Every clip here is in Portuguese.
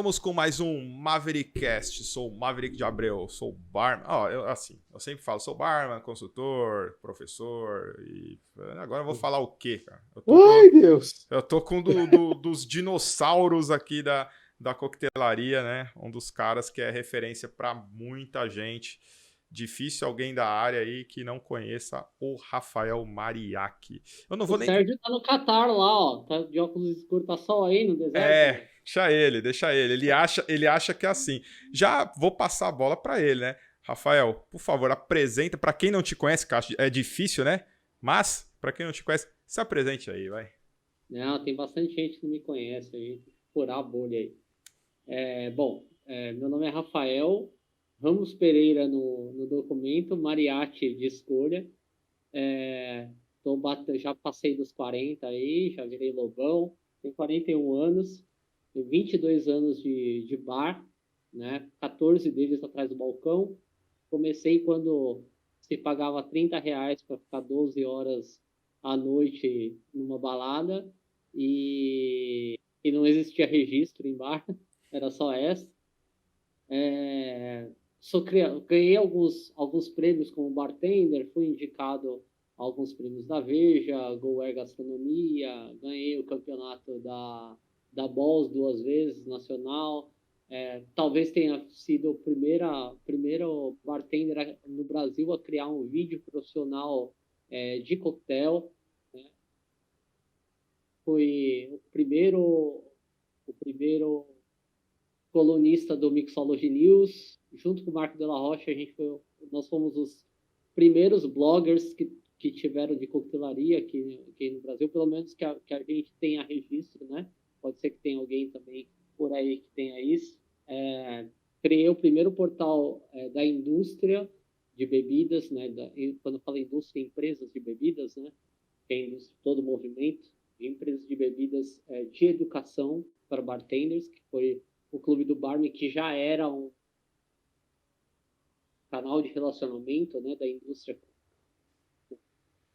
Estamos com mais um Maverickcast. Sou o Maverick de Abreu, sou barman. Eu sempre falo, sou barman, consultor, professor e agora eu vou falar o quê, cara? Ai, Deus! Eu tô com dos dinossauros aqui da coquetelaria, né? Um dos caras que é referência para muita gente. Difícil alguém da área aí que não conheça o Rafael Mariachi. Eu não O vou nem. Sérgio tá no Catar lá, ó. Tá de óculos escuros, tá sol aí no deserto, É, velho. deixa ele. Ele acha que é assim. Já vou passar a bola para ele, né? Rafael, por favor, apresenta. Para quem não te conhece, cara, é difícil, né? Mas, para quem não te conhece, se apresente aí, vai. Não, tem bastante gente que não me conhece aí, tem que furar a bolha aí. Meu nome é Rafael Ramos Pereira no documento, Mariachi de escolha. Já passei dos 40 aí, já virei lobão, tenho 41 anos, tenho 22 anos de bar, né? 14 deles atrás do balcão. Comecei quando se pagava R$ 30 para ficar 12 horas à noite numa balada e não existia registro em bar, era só essa. Ganhei alguns prêmios como bartender, fui indicado a alguns prêmios da Veja, Go Air Gastronomia, ganhei o campeonato da Balls 2 vezes, nacional. Talvez tenha sido o primeiro bartender no Brasil a criar um vídeo profissional de coquetel. Né? Fui o primeiro colunista do Mixology News, junto com o Marco Della Rocha, nós fomos os primeiros bloggers que tiveram de coquetelaria aqui no Brasil, pelo menos que a gente tenha registro, né? Pode ser que tenha alguém também por aí que tenha isso. Criei o primeiro portal da indústria de bebidas, né? Quando eu falo indústria, empresas de bebidas, né? Tem todo o movimento de empresas de bebidas de educação para bartenders, que foi o Clube do Barman, que já era um canal de relacionamento, né, da indústria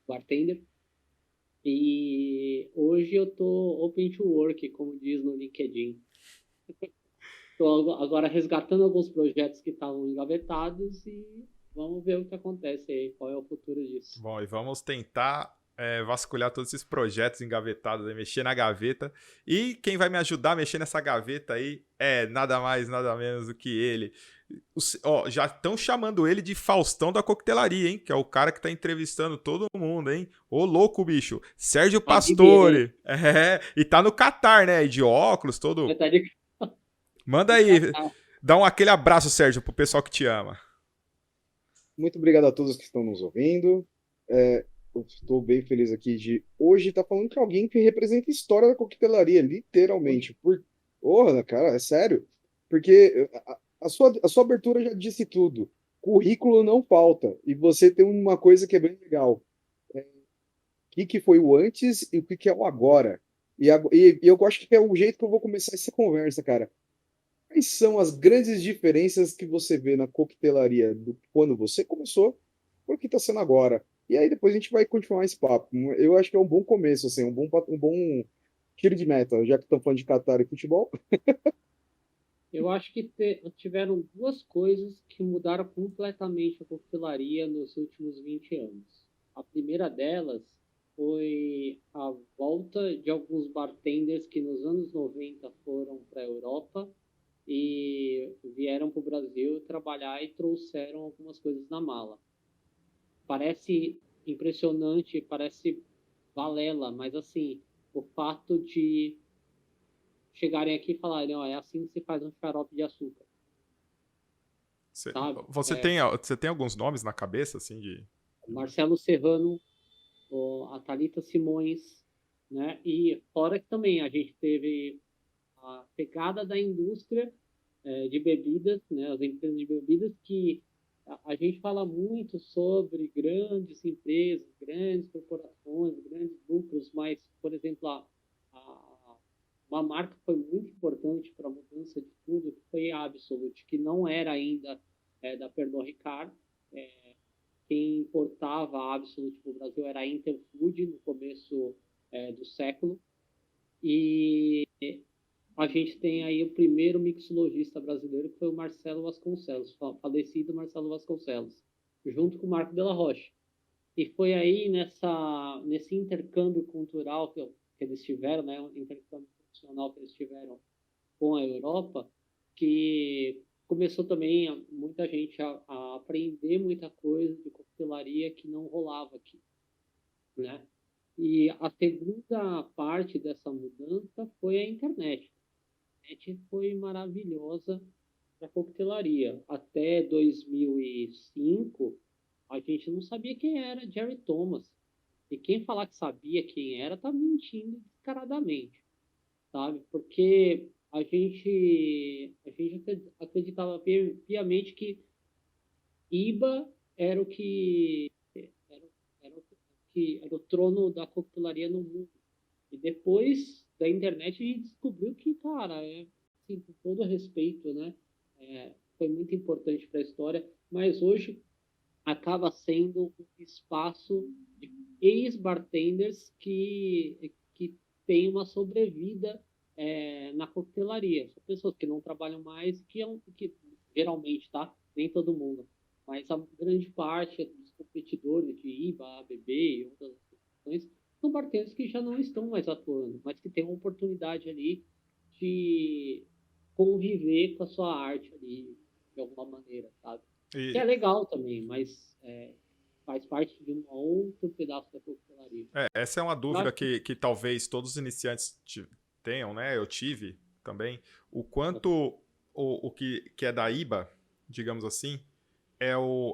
bartender. E hoje eu tô open to work, como diz no LinkedIn. Estou agora resgatando alguns projetos que estavam engavetados e vamos ver o que acontece aí, qual é o futuro disso. Bom, e vamos tentar vasculhar todos esses projetos engavetados, mexer na gaveta. E quem vai me ajudar a mexer nessa gaveta aí é nada mais, nada menos do que ele. Já estão chamando ele de Faustão da coquetelaria, hein? Que é o cara que tá entrevistando todo mundo, hein? Ô, louco, bicho. Sérgio Pastore. E tá no Catar, né? E de óculos, todo. Tá de Manda aí. Dá aquele abraço, Sérgio, pro pessoal que te ama. Muito obrigado a todos que estão nos ouvindo. Eu estou bem feliz aqui de hoje estar falando com alguém que representa a história da coquetelaria, literalmente. Porra, cara, é sério. Porque a sua abertura já disse tudo. Currículo não falta. E você tem uma coisa que é bem legal. Que foi o antes e o que é o agora. E eu acho que é o jeito que eu vou começar essa conversa, cara. Quais são as grandes diferenças que você vê na coquetelaria do quando você começou para o que está sendo agora? E aí depois a gente vai continuar esse papo. Eu acho que é um bom começo, assim, um bom tiro de meta, já que estamos falando de Qatar e futebol. Eu acho que tiveram duas coisas que mudaram completamente a coquetelaria nos últimos 20 anos. A primeira delas foi a volta de alguns bartenders que nos anos 90 foram para a Europa e vieram para o Brasil trabalhar e trouxeram algumas coisas na mala. Parece impressionante, parece balela, mas assim, o fato de chegarem aqui e falarem, ó, é assim que se faz um xarope de açúcar, sabe? Você tem alguns nomes na cabeça, assim, de. Marcelo Serrano, a Thalita Simões, né? E fora que também a gente teve a pegada da indústria de bebidas, né? As empresas de bebidas que a gente fala muito sobre grandes empresas, grandes corporações, grandes lucros, mas, por exemplo, uma marca que foi muito importante para a mudança de tudo foi a Absolut, que não era ainda da Pernod Ricard. Quem importava a Absolut para o Brasil era a Interfood no começo do século. E a gente tem aí o primeiro mixologista brasileiro, que foi o Marcelo Vasconcelos, falecido Marcelo Vasconcelos, junto com o Marco Della Rocha. E foi aí nesse intercâmbio cultural que eles tiveram, né, um intercâmbio profissional que eles tiveram com a Europa, que começou também muita gente a aprender muita coisa de coquetelaria que não rolava aqui, né? E a segunda parte dessa mudança foi a internet. A internet foi maravilhosa para a coquetelaria. Até 2005, a gente não sabia quem era Jerry Thomas. E quem falar que sabia quem era, tá mentindo descaradamente, sabe? Porque a gente acreditava piamente que IBA era o que era o trono da coquetelaria no mundo. E depois da internet a gente descobriu que, cara, assim, com todo respeito, né? Foi muito importante para a história, mas hoje acaba sendo um espaço de ex-bartenders que tem uma sobrevida na coquetelaria. São pessoas que não trabalham mais, que geralmente, tá? Nem todo mundo. Mas a grande parte dos competidores de IBA, ABB e outras competições são bartenders que já não estão mais atuando, mas que têm uma oportunidade ali de conviver com a sua arte ali, de alguma maneira, sabe? Que é E legal também, mas faz parte de um outro pedaço da coquetelaria. essa é uma Eu dúvida acho que talvez todos os iniciantes tenham, né? Eu tive também. O quanto o que é da IBA, digamos assim,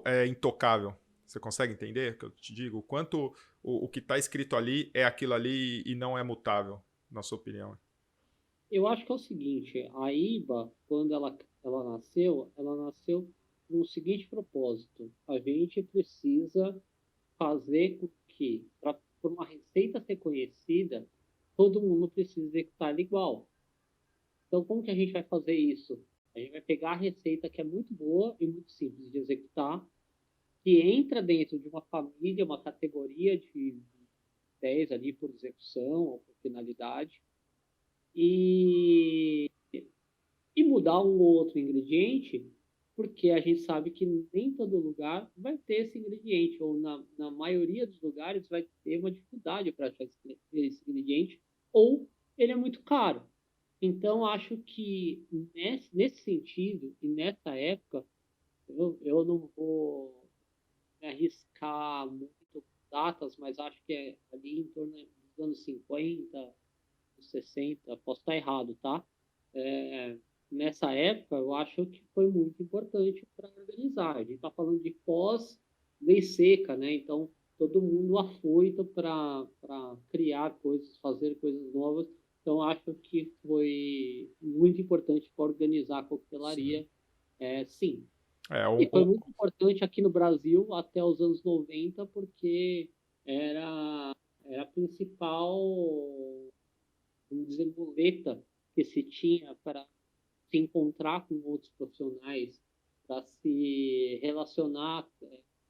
é intocável. Você consegue entender o que eu te digo? O quanto o que está escrito ali é aquilo ali e não é mutável, na sua opinião? eu acho que é o seguinte, a IBA, quando ela nasceu com o seguinte propósito: a gente precisa fazer com que, por uma receita ser conhecida, todo mundo precisa executar ela igual. Então, como que a gente vai fazer isso? A gente vai pegar a receita que é muito boa e muito simples de executar, que entra dentro de uma família, uma categoria de 10 ali por execução ou por finalidade, e, e mudar um ou outro ingrediente, porque a gente sabe que nem todo lugar vai ter esse ingrediente, ou na maioria dos lugares vai ter uma dificuldade para achar esse ingrediente, ou ele é muito caro. Então, acho que nesse sentido e nessa época, eu não vou me arriscar muito com datas, mas acho que é ali em torno dos anos 50, 60, posso estar errado, tá? É, nessa época, eu acho que foi muito importante para organizar. A gente está falando de pós-lei seca, né? Então, todo mundo afoito para criar coisas, fazer coisas novas. Então, acho que foi muito importante para organizar a Sim. coquetelaria, sim. É, E foi muito importante aqui no Brasil até os anos 90, porque era a principal, vamos dizer, muleta que se tinha para se encontrar com outros profissionais, para se relacionar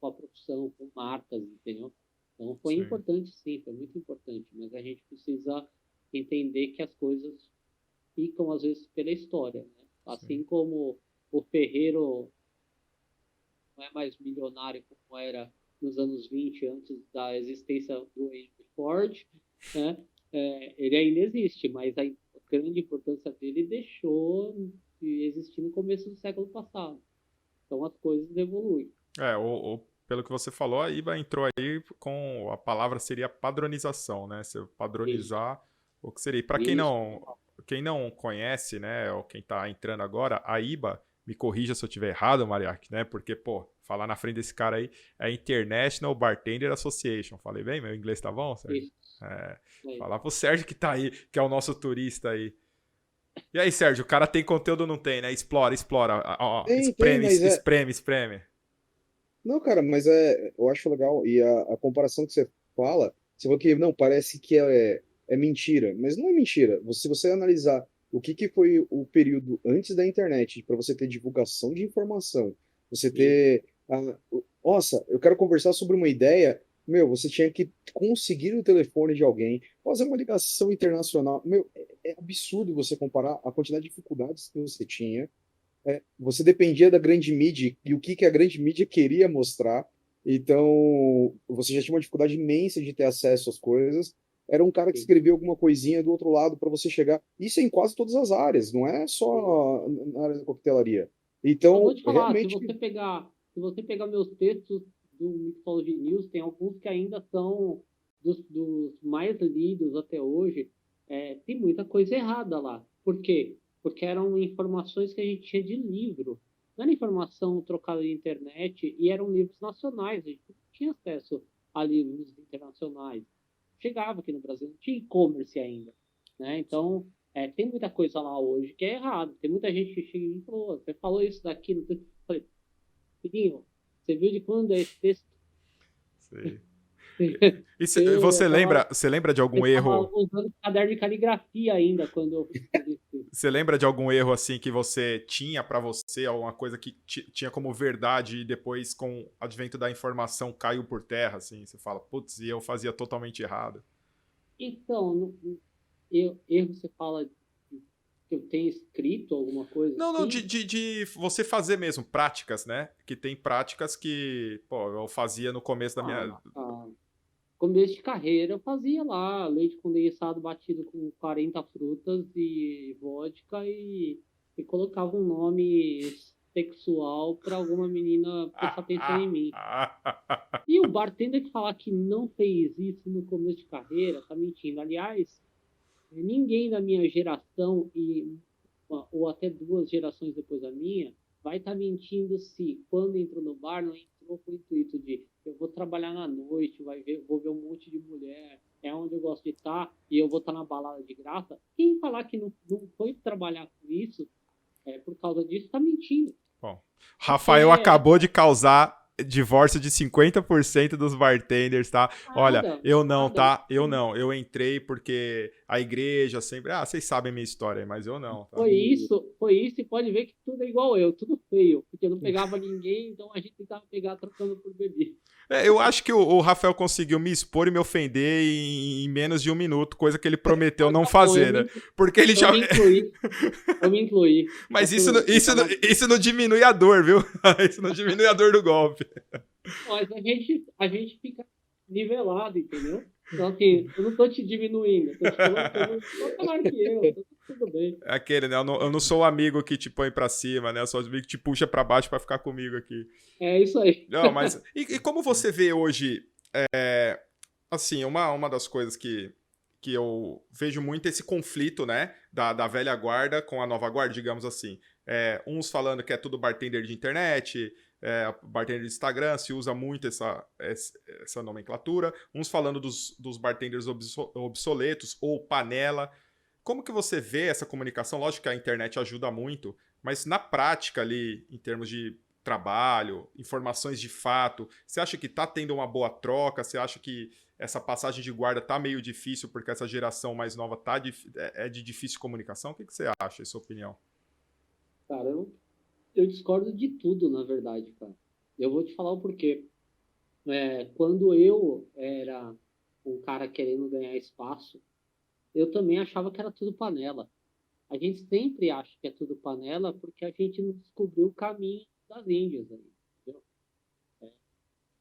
com a profissão, com marcas, entendeu? Então foi sim, importante, sim, foi muito importante, mas a gente precisa entender que as coisas ficam, às vezes, pela história, né? sim. Assim como o ferreiro não é mais milionário como era nos anos 20, antes da existência do Henry Ford, né? Ele ainda existe, mas a grande importância dele deixou de existir no começo do século passado. Então as coisas evoluem. Pelo que você falou, a IBA entrou aí com a palavra seria padronização, né? Se eu Isso, padronizar o que seria. Para isso. quem não conhece, né, ou quem tá entrando agora, a IBA, me corrija se eu tiver errado, Mariac, né? Porque, pô, falar na frente desse cara aí é International Bartender Association. Falei bem? Meu inglês tá bom, Sérgio? Isso. É, É. falar pro Sérgio que tá aí, que é o nosso turista aí. E aí, Sérgio, o cara tem conteúdo ou não tem, né? Explora, explora. Ó, Tem, espreme, mas espreme, espreme. Não, cara, mas eu acho legal. E a comparação que você falou que não, parece que é mentira, mas não é mentira. Se você analisar que foi o período antes da internet, para você ter divulgação de informação, você Isso. ter. Nossa, eu quero conversar sobre uma ideia. Meu, você tinha que conseguir o telefone de alguém, fazer uma ligação internacional. Meu, é absurdo você comparar a quantidade de dificuldades que você tinha. Você dependia da grande mídia e o que, que a grande mídia queria mostrar. Então, você já tinha uma dificuldade imensa de ter acesso às coisas. Era um cara que Sim. escrevia alguma coisinha do outro lado para você chegar. Isso é em quase todas as áreas, não é só na área da coquetelaria. Eu vou Então, te falar, realmente, se você pegar meus textos do Mixology News, tem alguns que ainda são dos mais lidos até hoje. Tem muita coisa errada lá. Por quê? Porque eram informações que a gente tinha de livro. Não era informação trocada de internet e eram livros nacionais. A gente não tinha acesso a livros internacionais. Chegava aqui no Brasil, não tinha e-commerce ainda, né? Então, tem muita coisa lá hoje que é errado. Tem muita gente que chega e falou, você falou isso daqui, não tem... Eu falei, filhinho, você viu de quando é esse texto? Sei. E Eu tava, você lembra de algum eu tava erro? usando caderno de caligrafia ainda quando eu escrevi esse texto. Você lembra de algum erro assim que você tinha pra você, alguma coisa que tinha como verdade e depois com o advento da informação caiu por terra, assim? Você fala, putz, e eu fazia totalmente errado. Então, erro você fala que eu tenho escrito alguma coisa Não, não, assim? de você fazer mesmo, práticas, né? Que tem práticas que, pô, eu fazia no começo da minha. Ah, começo de carreira, eu fazia lá leite condensado batido com 40 frutas e vodka e colocava um nome sexual para alguma menina prestar atenção em mim. E o bartender que falar que não fez isso no começo de carreira, tá mentindo. Aliás, ninguém da minha geração ou até duas gerações depois da minha vai estar mentindo se quando entrou no bar não entrou com o intuito de eu vou trabalhar na noite, vou ver um monte de mulher, é onde eu gosto de estar e eu vou estar na balada de graça. Quem falar que não foi trabalhar com isso por causa disso está mentindo. Bom, Porque Rafael acabou de causar divórcio de 50% dos bartenders, tá? Olha, nada, eu não, nada. tá? Eu não. Eu entrei porque a igreja sempre. Ah, vocês sabem a minha história, mas eu não, tá? Foi isso, e pode ver que tudo é igual eu, tudo feio, porque eu não pegava ninguém, então a gente tentava pegar trocando por bebida. Eu acho que o Rafael conseguiu me expor e me ofender em menos de um minuto, coisa que ele prometeu Então, não tá bom, fazer, né? Porque ele já. eu me incluí, tá Mas tudo bem, tava... isso não diminui a dor, viu? Isso não diminui a dor do golpe. Mas a gente fica nivelado, entendeu? Então, assim, eu não tô te diminuindo, eu tô te colocando no patamar que eu, tá tudo bem. É aquele, né? Eu não sou o amigo que te põe pra cima, né? Eu sou o amigo que te puxa pra baixo pra ficar comigo aqui. É isso aí. Não, mas. E como você vê hoje. Assim, uma das coisas que eu vejo muito é esse conflito, né? Da velha guarda com a nova guarda, digamos assim. Uns falando que é tudo bartender de internet, bartender de Instagram, se usa muito essa nomenclatura. Uns falando dos bartenders obsoletos ou panela. Como que você vê essa comunicação? Lógico que a internet ajuda muito, mas na prática ali, em termos de trabalho, informações de fato, você acha que está tendo uma boa troca? Você acha que essa passagem de guarda tá meio difícil porque essa geração mais nova é de difícil comunicação? O que você acha, é sua opinião? Cara, eu discordo de tudo, na verdade, cara. Eu vou te falar o porquê. Quando eu era um cara querendo ganhar espaço, eu também achava que era tudo panela. A gente sempre acha que é tudo panela porque a gente não descobriu o caminho das Índias aí, entendeu?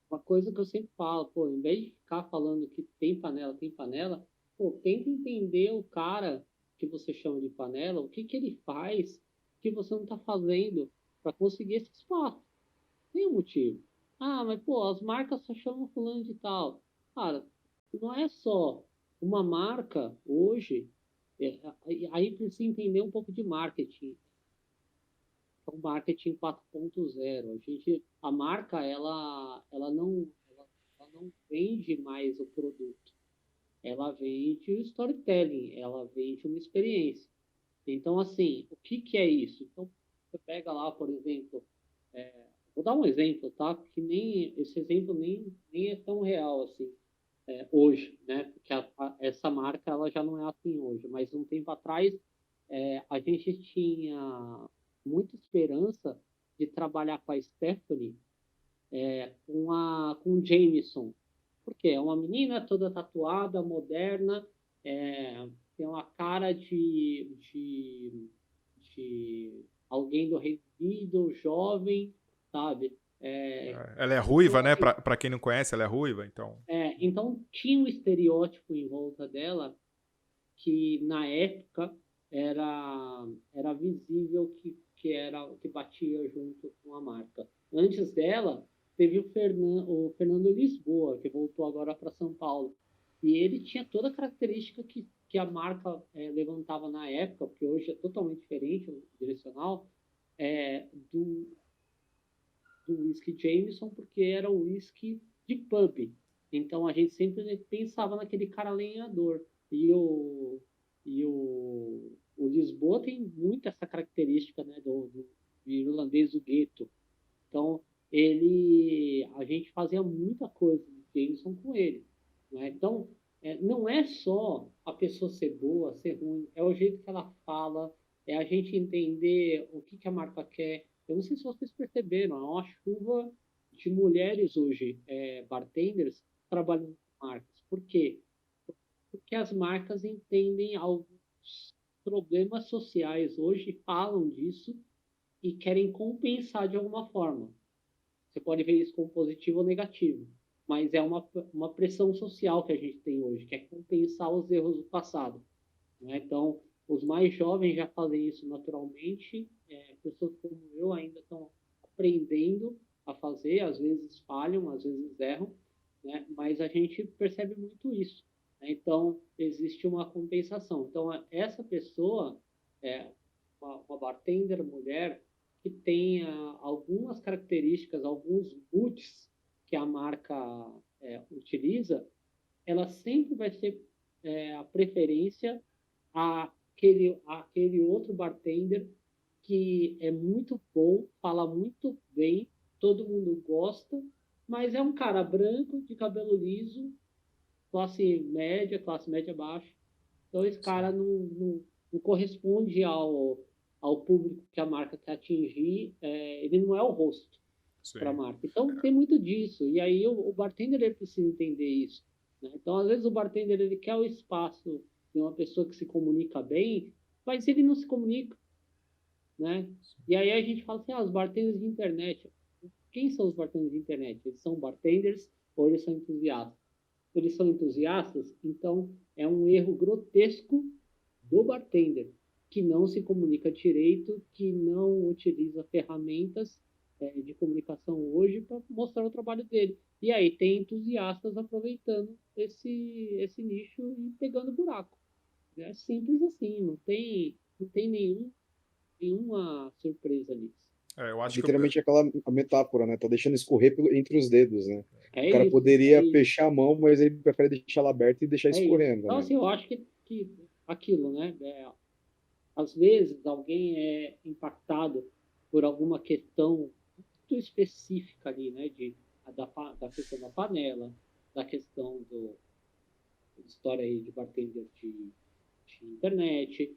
Uma coisa que eu sempre falo, pô, em vez de ficar falando que tem panela, pô, tenta entender o cara que você chama de panela, o que que ele faz que você não está fazendo para conseguir esse espaço. Tem um motivo. Ah, mas pô, as marcas só chamam fulano de tal. Cara, não é só uma marca hoje. Aí precisa entender um pouco de marketing. É um marketing 4.0. A marca, ela não vende mais o produto. Ela vende o storytelling, ela vende uma experiência. Então, assim, o que que é isso? Então, você pega lá, por exemplo, vou dar um exemplo, tá? Que nem esse exemplo nem é tão real assim hoje, né? Porque essa marca ela já não é assim hoje, mas um tempo atrás a gente tinha muita esperança de trabalhar com a Stephanie, com o Jameson, porque é uma menina toda tatuada, moderna, tem uma cara de alguém do Reino Unido, jovem, sabe? Ela é ruiva, Então, né? assim, Pra quem não conhece, ela é ruiva, então. então tinha um estereótipo em volta dela que na época era visível que batia junto com a marca. Antes dela, teve o Fernando Lisboa, que voltou agora para São Paulo. E ele tinha toda a característica que a marca levantava na época, porque hoje é totalmente diferente o direcional, do whisky Jameson, porque era o whisky de pub. Então a gente sempre pensava naquele cara lenhador. E o Lisboa tem muito essa característica, né, do irlandês do gueto. Então a gente fazia muita coisa de Jameson com ele. Né? Então não é só a pessoa ser boa, ser ruim, é o jeito que ela fala, é a gente entender o que a marca quer. Eu não sei se vocês perceberam, é uma chuva de mulheres hoje, bartenders, trabalhando com marcas. Por quê? Porque as marcas entendem alguns problemas sociais hoje, falam disso e querem compensar de alguma forma. Você pode ver isso como positivo ou negativo, mas é uma pressão social que a gente tem hoje, que é compensar os erros do passado. Né? Então, os mais jovens já fazem isso naturalmente, pessoas como eu ainda estão aprendendo a fazer, às vezes falham, às vezes erram, né? Mas a gente percebe muito isso. Né? Então, existe uma compensação. Então, essa pessoa, é uma bartender mulher, que tenha algumas características, alguns boots que a marca utiliza, ela sempre vai ser a preferência àquele outro bartender que é muito bom, fala muito bem, todo mundo gosta, mas é um cara branco, de cabelo liso, classe média baixa. Então esse cara não corresponde ao público que a marca quer atingir, ele não é o rosto para a Sim. marca. Então tem muito disso. E aí o bartender ele precisa entender isso. Né? Então às vezes o bartender ele quer o espaço de uma pessoa que se comunica bem, mas ele não se comunica, né? E aí a gente fala assim, os bartenders de internet. Quem são os bartenders de internet? Eles são bartenders ou eles são entusiastas? Eles são entusiastas, então é um erro grotesco do bartender, que não se comunica direito, que não utiliza ferramentas de comunicação hoje para mostrar o trabalho dele. E aí tem entusiastas aproveitando esse nicho e pegando buraco. É simples assim, não tem nenhuma surpresa nisso. Eu acho que Literalmente aquela a metáfora, né? Tá deixando escorrer entre os dedos, né? É O cara isso, é poderia isso. fechar a mão, mas ele prefere deixar ela aberta e deixar É isso. escorrendo, Então, né? assim, eu acho que aquilo, né? Às vezes alguém é impactado por alguma questão muito específica ali, né? Da questão da panela, da questão da história aí de bartender de internet.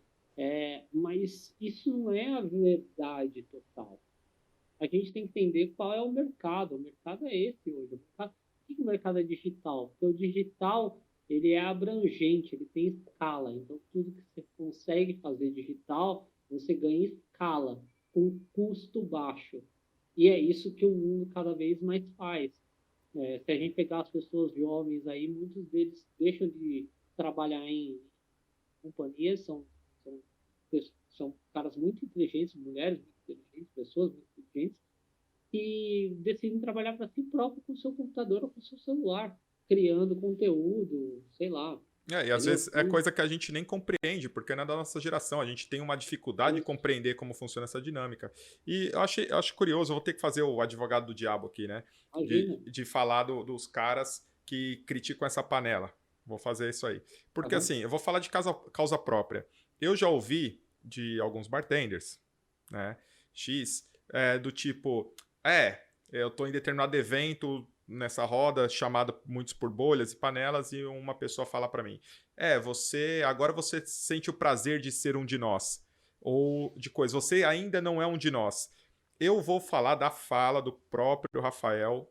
Mas isso não é a verdade total. A gente tem que entender qual é o mercado. O mercado é esse hoje. Por que o mercado é digital? Porque o digital ele é abrangente, ele tem escala. Então, tudo que você consegue fazer digital, você ganha escala, com custo baixo. E é isso que o mundo cada vez mais faz. Se a gente pegar as pessoas jovens aí, muitos deles deixam de trabalhar em companhias, são, são caras muito inteligentes, mulheres muito inteligentes, pessoas muito inteligentes, e decidem trabalhar para si próprio com o seu computador ou com o seu celular, criando conteúdo, sei lá. E às Entendeu? vezes é coisa que a gente nem compreende, porque não é da nossa geração. A gente tem uma dificuldade de compreender como funciona essa dinâmica. E eu acho curioso, eu vou ter que fazer o advogado do diabo aqui, né? Imagina, De falar dos caras que criticam essa panela. Vou fazer isso aí. tá Porque bom? assim, eu vou falar de causa própria. Eu já ouvi de alguns bartenders, né? Do tipo, eu tô em determinado evento nessa roda chamada muitos por bolhas e panelas e uma pessoa fala para mim: agora você sente o prazer de ser um de nós ou de coisa, você ainda não é um de nós". Eu vou falar da fala do próprio Rafael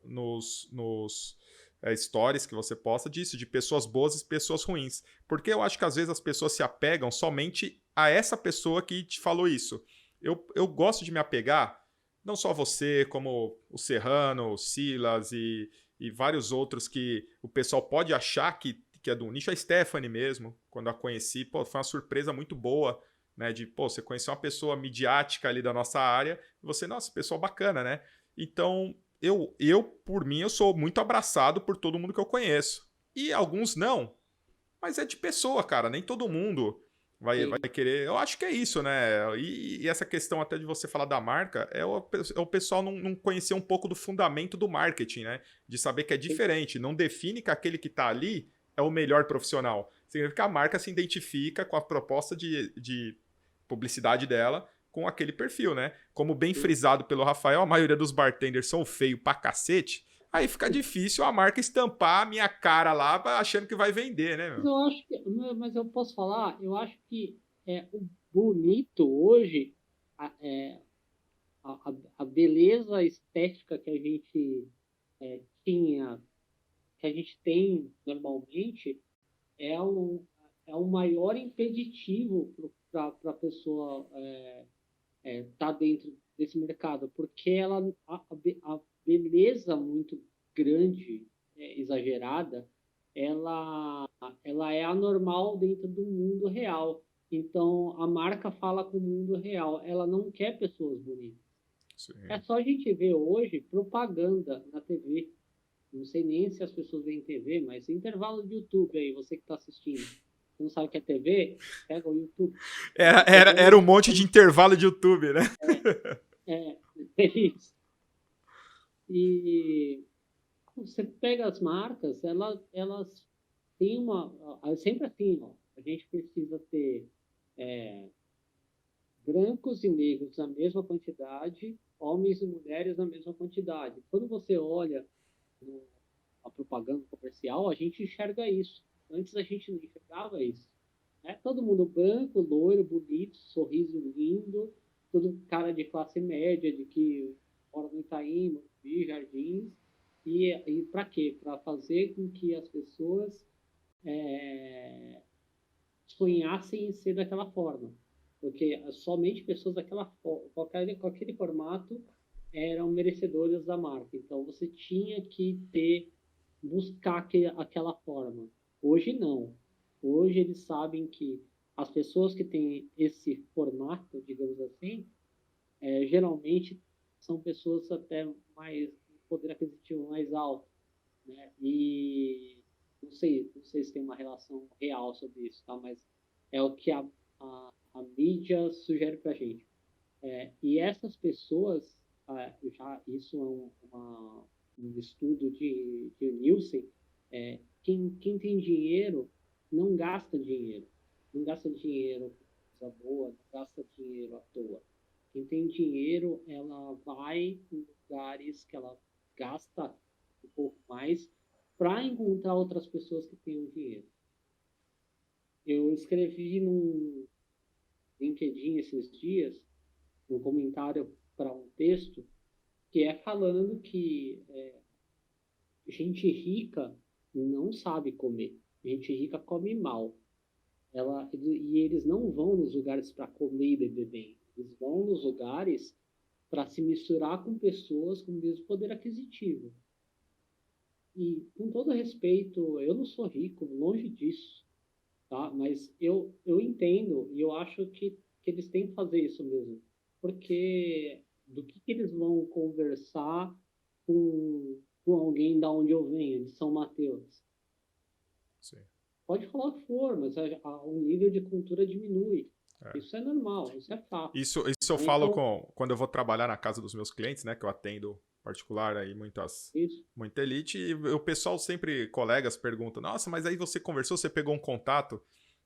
stories que você posta disso, de pessoas boas e pessoas ruins. Porque eu acho que às vezes as pessoas se apegam somente a essa pessoa que te falou isso. Eu gosto de me apegar, não só a você, como o Serrano, o Silas e vários outros que o pessoal pode achar que é do nicho. A Stephanie mesmo, quando a conheci, pô, foi uma surpresa muito boa, né? De, pô, você conheceu uma pessoa midiática ali da nossa área, e você, nossa, pessoa bacana, né? Então, por mim, eu sou muito abraçado por todo mundo que eu conheço. E alguns não, mas é de pessoa, cara. Nem todo mundo vai querer. Eu acho que é isso, né? E essa questão até de você falar da marca é o pessoal não conhecer um pouco do fundamento do marketing, né? De saber que é diferente. Não define que aquele que tá ali é o melhor profissional. Significa que a marca se identifica com a proposta de publicidade dela com aquele perfil, né? Como bem frisado pelo Rafael, a maioria dos bartenders são feio pra cacete. Aí fica difícil a marca estampar a minha cara lá achando que vai vender, né, meu? Mas eu acho mas eu posso falar, eu acho que o bonito hoje, a beleza estética que a gente tinha, que a gente tem normalmente, é o maior impeditivo para a pessoa estar dentro desse mercado, porque a beleza muito grande, exagerada, ela é anormal dentro do mundo real. Então, a marca fala com o mundo real. Ela não quer pessoas bonitas. Sim. É só a gente ver hoje propaganda na TV. Não sei nem se as pessoas veem TV, mas intervalo de YouTube aí, você que está assistindo. Você não sabe o que é TV? Pega o YouTube. Era um monte de intervalo de YouTube, né? É isso. E você pega as marcas, elas têm sempre assim, ó, a gente precisa ter brancos e negros na mesma quantidade, homens e mulheres na mesma quantidade. Quando você olha a propaganda comercial, a gente enxerga isso. Antes a gente não enxergava isso. Todo mundo branco, loiro, bonito, sorriso lindo, todo cara de classe média, de que mora no Itaim, Morumbi, Jardins. E para quê? Para fazer com que as pessoas sonhassem em ser daquela forma. Porque somente pessoas com aquele formato eram merecedoras da marca. Então você tinha que buscar aquela forma. Hoje não. Hoje eles sabem que as pessoas que têm esse formato, digamos assim, geralmente são pessoas até mais poder aquisitivo mais alto, né? E não sei se tem uma relação real sobre isso, tá? Mas é o que a mídia sugere para a gente. E essas pessoas, isso é um estudo de Nielsen, quem tem dinheiro não gasta dinheiro. Não gasta dinheiro com coisa boa, não gasta dinheiro à toa. Quem tem dinheiro, ela vai em lugares que ela gasta um pouco mais para encontrar outras pessoas que tenham dinheiro. Eu escrevi no LinkedIn esses dias um comentário para um texto que falando que gente rica não sabe comer. Gente rica come mal. E eles não vão nos lugares para comer e beber bem. Eles vão nos lugares para se misturar com pessoas com o mesmo poder aquisitivo. E, com todo respeito, eu não sou rico, longe disso, tá? Mas eu entendo e eu acho que eles têm que fazer isso mesmo. Porque do que eles vão conversar com alguém da onde eu venho, de São Mateus? Sim. Pode falar o que for, mas o nível de cultura diminui. Isso é normal, isso é fato. Isso eu falo quando eu vou trabalhar na casa dos meus clientes, né? Que eu atendo particular aí, muita elite. E o pessoal sempre, colegas, perguntam, nossa, mas aí você conversou, você pegou um contato.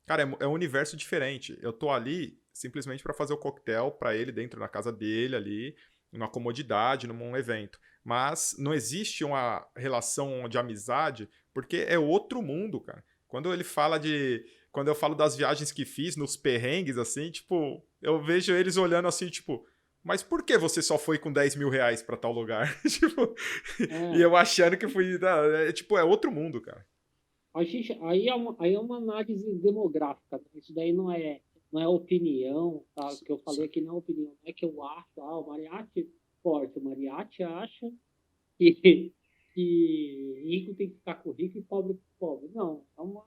Cara, é um universo diferente. Eu tô ali simplesmente para fazer o coquetel para ele dentro da casa dele ali, numa comodidade, num evento. Mas não existe uma relação de amizade, porque é outro mundo, cara. Quando eu falo das viagens que fiz, nos perrengues, assim, tipo, eu vejo eles olhando assim, tipo, mas por que você só foi com 10 mil reais pra tal lugar? Tipo, e É, eu achando que fui. Tipo, é outro mundo, cara. aí é uma análise demográfica, tá? Isso daí não é opinião, tá? O que eu falei aqui não é opinião, não é que eu acho, o Mariachi, forte, o Mariachi acha que, que rico tem que ficar com rico e pobre com pobre. Não, é uma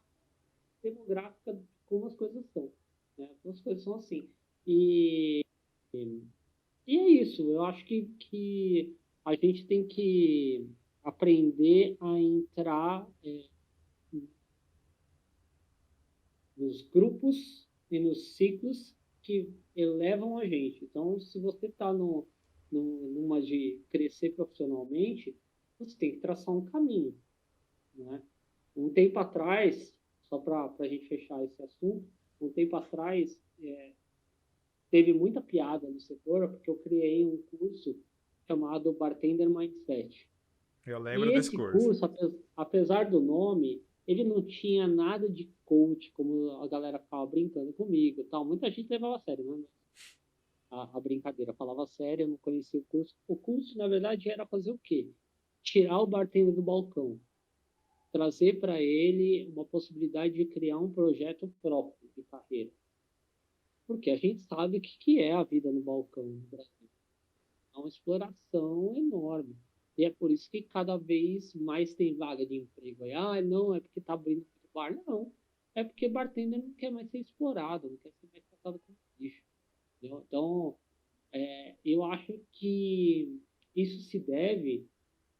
demográfica de como as coisas são, né? Como as coisas são assim. E, e é isso, eu acho que a gente tem que aprender a entrar nos grupos e nos ciclos que elevam a gente. Então, se você está numa de crescer profissionalmente, você tem que traçar um caminho, né? Um tempo atrás, só para a gente fechar esse assunto, um tempo atrás teve muita piada no setor porque eu criei um curso chamado Bartender Mindset. Eu E lembro desse esse curso. curso, apesar do nome, ele não tinha nada de coach, como a galera ficava brincando comigo e tal. Muita gente levava a sério, né? A brincadeira falava sério, eu não conhecia o curso. O curso, na verdade, era fazer o quê? Tirar o bartender do balcão, trazer para ele uma possibilidade de criar um projeto próprio de carreira. Porque a gente sabe o que é a vida no balcão no Brasil. É uma exploração enorme. E é por isso que cada vez mais tem vaga de emprego. Aí, não, é porque está abrindo bar. Não. É porque bartender não quer mais ser explorado, não quer ser mais tratado como lixo. Entendeu? Então, eu acho que isso se deve,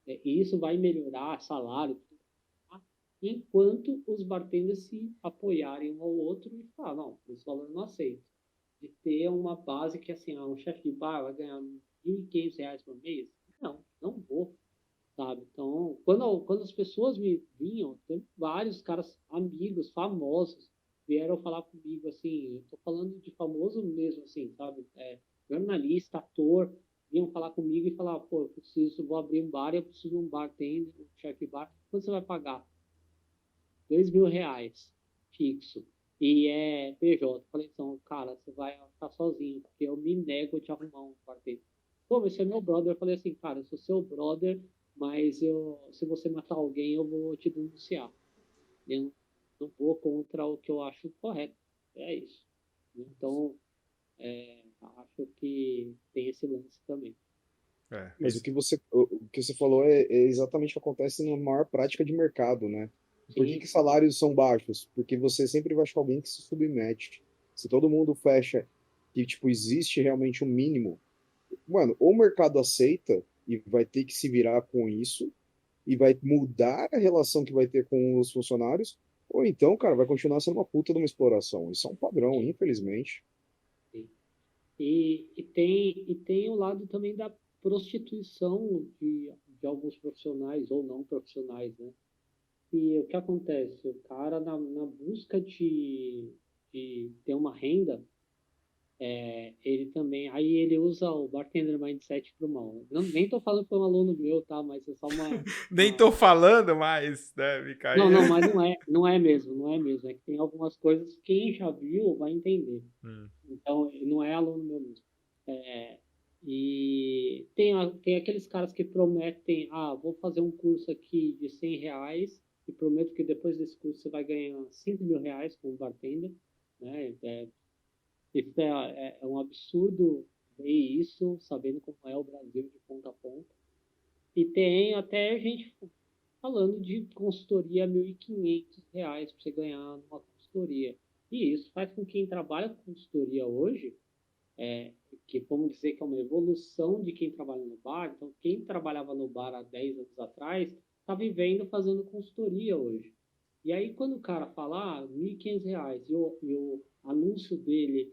e isso vai melhorar salário, tá? Enquanto os bartenders se apoiarem um ao outro e falar, não, esse valor eu não aceito. De ter uma base que, assim, um chefe de bar vai ganhar R$ 1.500 por mês? Não, não vou, sabe? Então, quando as pessoas me vinham, tem vários caras, amigos, famosos, vieram falar comigo, assim, eu tô falando de famoso mesmo, assim, sabe? Jornalista, ator, vinham falar comigo e falar, pô, vou abrir um bar, eu preciso de um bartender, um chefe de bar, quanto você vai pagar? R$ 2.000 fixo. E é PJ. Falei, então, cara, você vai ficar sozinho, porque eu me nego a te arrumar um quarteto. Pô, você é meu brother. Eu falei assim, cara, eu sou seu brother, mas se você matar alguém, eu vou te denunciar. Eu não vou contra o que eu acho correto. É isso. Então, acho que tem esse lance também. É, Mas o que você falou é exatamente o que acontece na maior prática de mercado, né? Por que Sim, que salários são baixos? Porque você sempre vai achar alguém que se submete. Se todo mundo fecha que, tipo, existe realmente um mínimo, mano, ou o mercado aceita e vai ter que se virar com isso e vai mudar a relação que vai ter com os funcionários, ou então, cara, vai continuar sendo uma puta de uma exploração. Isso é um padrão, sim, infelizmente. sim. E tem o lado também da prostituição de alguns profissionais ou não profissionais, né? E o que acontece? O cara, na busca de ter uma renda, ele também. Aí ele usa o bartender mindset pro mal. Nem tô falando que foi um aluno meu, tá? Mas é só nem tô uma... falando mais, né, Não, Micael? não, mas não é mesmo, não é mesmo. É que tem algumas coisas que quem já viu vai entender. Hum. Então, não é aluno meu mesmo. É, e tem aqueles caras que prometem, vou fazer um curso aqui de R$ 100 e prometo que depois desse curso você vai ganhar R$ 5.000 como bartender, né? Isso é um absurdo ver isso, sabendo como é o Brasil de ponta a ponta. E tem até gente falando de consultoria R$ 1.500 para você ganhar numa consultoria. E isso faz com que quem trabalha com consultoria hoje que vamos dizer que é uma evolução de quem trabalha no bar. Então, quem trabalhava no bar há 10 anos atrás está vivendo fazendo consultoria hoje. E aí, quando o cara fala R$ 1.500 e o anúncio dele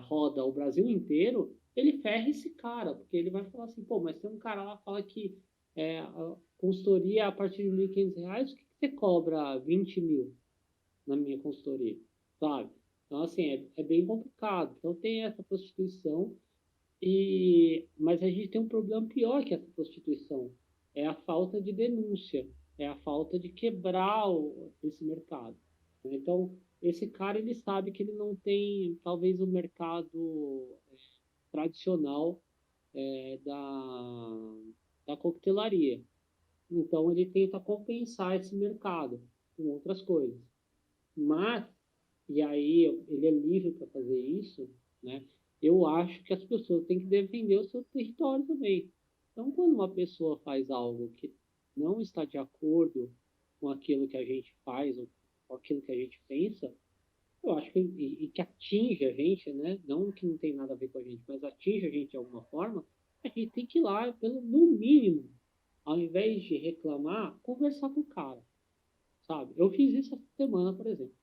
roda o Brasil inteiro, ele ferra esse cara, porque ele vai falar assim, pô, mas tem um cara lá que fala que a consultoria é a partir de R$ 1.500, o que você cobra 20 mil na minha consultoria, sabe? Então, assim, é bem complicado. Então, tem essa prostituição, mas a gente tem um problema pior que essa prostituição. É a falta de denúncia, é a falta de quebrar esse mercado. Então, esse cara, ele sabe que ele não tem, talvez, o mercado tradicional da coquetelaria. Então, ele tenta compensar esse mercado com outras coisas. Mas, e aí ele é livre para fazer isso, né? Eu acho que as pessoas têm que defender o seu território também. Então, quando uma pessoa faz algo que não está de acordo com aquilo que a gente faz ou com aquilo que a gente pensa, eu acho que e que atinge a gente, né? Não que não tem nada a ver com a gente, mas atinge a gente de alguma forma, a gente tem que ir lá, no mínimo, ao invés de reclamar, conversar com o cara, sabe? Eu fiz isso essa semana, por exemplo.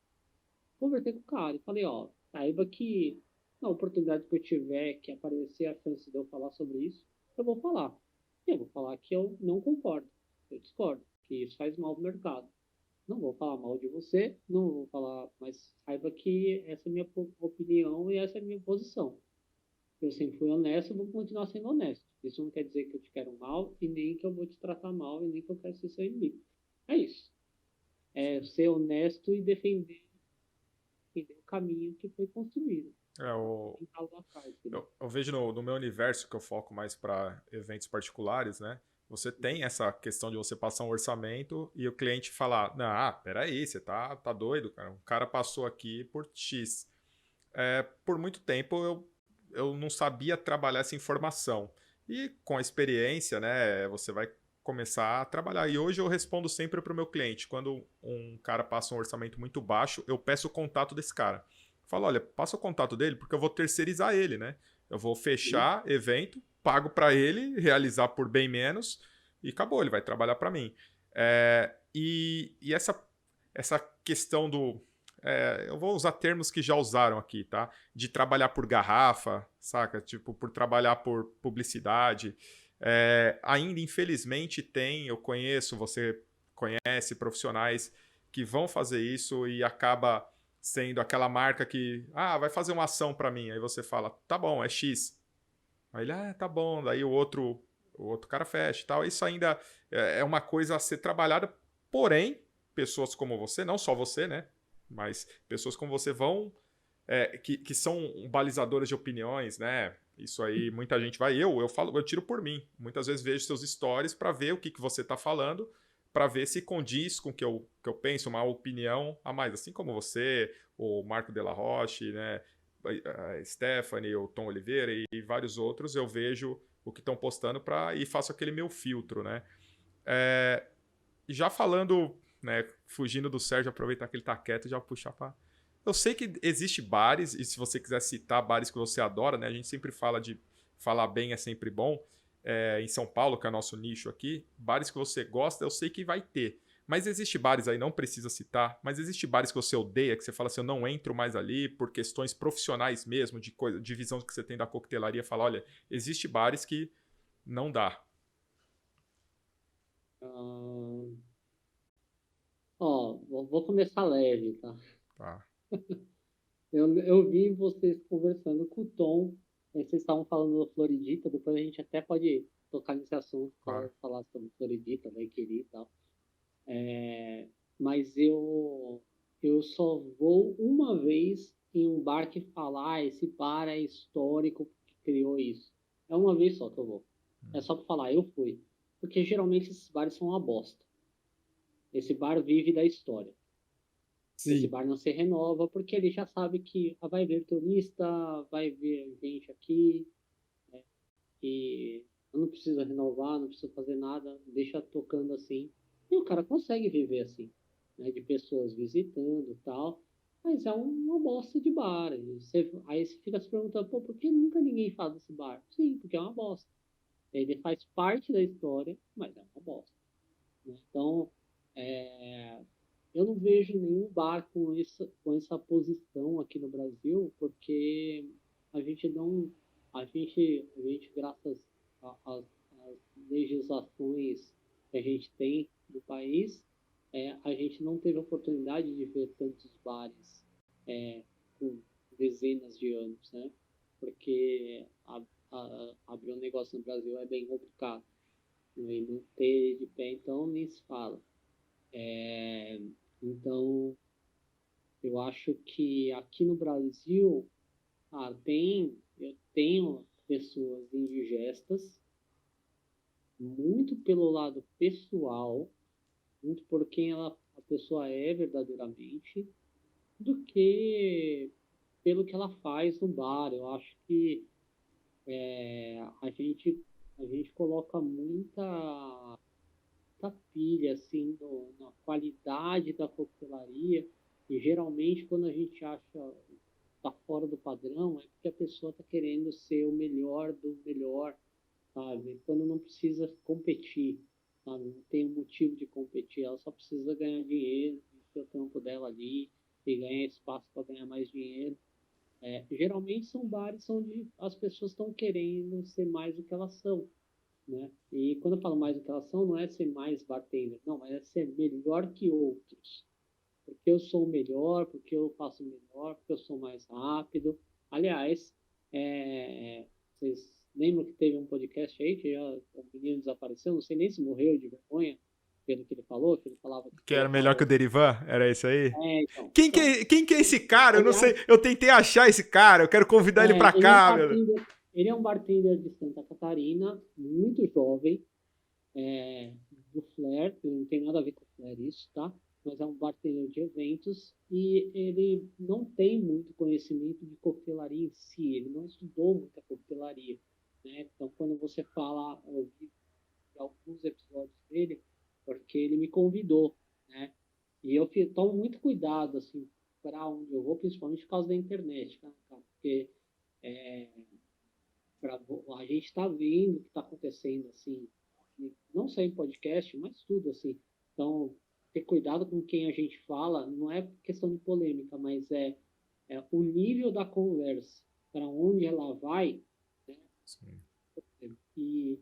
Conversei com o cara e falei, ó, saiba que na oportunidade que eu tiver que aparecer a chance de eu falar sobre isso, eu vou falar. E eu vou falar que eu não concordo, eu discordo, que isso faz mal pro mercado. Não vou falar mal de você, não vou falar, mas saiba que essa é a minha opinião e essa é a minha posição. Eu sempre fui honesto, eu vou continuar sendo honesto. Isso não quer dizer que eu te quero mal e nem que eu vou te tratar mal e nem que eu quero ser seu inimigo. É isso. É ser honesto e defender o caminho que foi construído. É, o, Tentar lá atrás, entendeu? eu vejo no meu universo, que eu foco mais para eventos particulares, né? Você tem essa questão de você passar um orçamento e o cliente falar: não, peraí, você tá doido, cara. O cara passou aqui por X. Por muito tempo eu não sabia trabalhar essa informação. E com a experiência, né, você vai começar a trabalhar. E hoje eu respondo sempre para o meu cliente. Quando um cara passa um orçamento muito baixo, eu peço o contato desse cara. Falo, olha, passa o contato dele porque eu vou terceirizar ele, né? Eu vou fechar evento, pago para ele, realizar por bem menos e acabou, ele vai trabalhar para mim. E essa questão do eu vou usar termos que já usaram aqui, tá? De trabalhar por garrafa, saca? Tipo, por trabalhar por publicidade. Ainda, infelizmente, eu conheço, você conhece profissionais que vão fazer isso e acaba sendo aquela marca que, vai fazer uma ação para mim. Aí você fala, tá bom, é X. Aí ele, tá bom. Daí o outro cara fecha e tal. Isso ainda é uma coisa a ser trabalhada, porém, pessoas como você, não só você, né? Mas pessoas como você que são balizadoras de opiniões, né? Isso aí, muita gente vai. Eu falo, eu tiro por mim. Muitas vezes vejo seus stories para ver o que você está falando, para ver se condiz com o que eu penso, uma opinião a mais. Assim como você, o Marco Della Roche, né? A Stephanie, o Tom Oliveira e vários outros, eu vejo o que estão postando e faço aquele meu filtro, né? Já falando, né, fugindo do Sérgio, aproveitar que ele tá quieto e já puxar para. Eu sei que existe bares, e se você quiser citar bares que você adora, né? A gente sempre fala de falar bem é sempre bom. Em São Paulo, que é o nosso nicho aqui, bares que você gosta, eu sei que vai ter. Mas existe bares aí, não precisa citar, mas existe bares que você odeia, que você fala assim, eu não entro mais ali por questões profissionais mesmo, de visão que você tem da coquetelaria, fala, olha, existe bares que não dá. Vou começar leve, tá? Tá. Eu vi vocês conversando com o Tom, vocês estavam falando do Floridita, depois a gente até pode tocar nesse assunto, Claro. falar sobre Floridita, vai querer e tal. Mas eu só vou uma vez em um bar que falar, esse bar é histórico que criou isso. É uma vez só que eu vou. É só para falar, eu fui. Porque geralmente esses bares são uma bosta. Esse bar vive da história. Esse Sim. bar não se renova porque ele já sabe que vai ver turista, vai ver gente aqui, né? E não precisa renovar, não precisa fazer nada, deixa tocando assim. E o cara consegue viver assim, né? De pessoas visitando e tal. Mas é uma bosta de bar. Aí você fica se perguntando, pô, por que nunca ninguém fala desse bar? Sim, porque é uma bosta. Ele faz parte da história, mas é uma bosta, né? Então, eu não vejo nenhum bar com essa posição aqui no Brasil, porque a gente não, a gente graças às legislações que a gente tem no país, a gente não teve oportunidade de ver tantos bares com dezenas de anos, né? Porque abrir um negócio no Brasil é bem complicado, né? E não ter de pé, então, nem se fala. Então, eu acho que aqui no Brasil, eu tenho pessoas indigestas, muito pelo lado pessoal, muito por quem a pessoa é verdadeiramente, do que pelo que ela faz no bar. Eu acho que a gente coloca muita pilha assim na qualidade da coquetelaria, e geralmente quando a gente acha tá fora do padrão é porque a pessoa está querendo ser o melhor do melhor, sabe? Quando não precisa competir, sabe? Não tem um motivo de competir, ela só precisa ganhar dinheiro, ter o tempo dela ali e ganhar espaço para ganhar mais dinheiro. Geralmente são bares onde as pessoas estão querendo ser mais do que elas são, né? E quando eu falo mais do que elas são, não é ser mais bartender, não, mas é ser melhor que outros. Porque eu sou o melhor, porque eu faço melhor, porque eu sou mais rápido. Aliás, vocês lembram que teve um podcast aí que o menino desapareceu? Não sei nem se morreu de vergonha pelo que ele falou, que ele falava que Que era melhor que o Derivan? Era isso aí? então. Quem que é esse cara? Eu não sei. Aliás, Eu tentei achar esse cara. Eu quero convidar ele pra ele é um cá, meu. bartender, ele é um bartender de Santa Catarina, muito jovem, do Flair, não tem nada a ver com o Flair isso, tá? Mas é um bartender de eventos e ele não tem muito conhecimento de coquetelaria em si, ele não estudou muita coquetelaria, né? Então, quando você fala, eu vi alguns episódios dele, porque ele me convidou, né? E eu tomo muito cuidado, assim, para onde eu vou, principalmente por causa da internet, tá, cara? Porque a gente está vendo o que está acontecendo, assim, não só em podcast, mas tudo, assim. Então, ter cuidado com quem a gente fala, não é questão de polêmica, mas é o nível da conversa, para onde ela vai, né? Sim. E,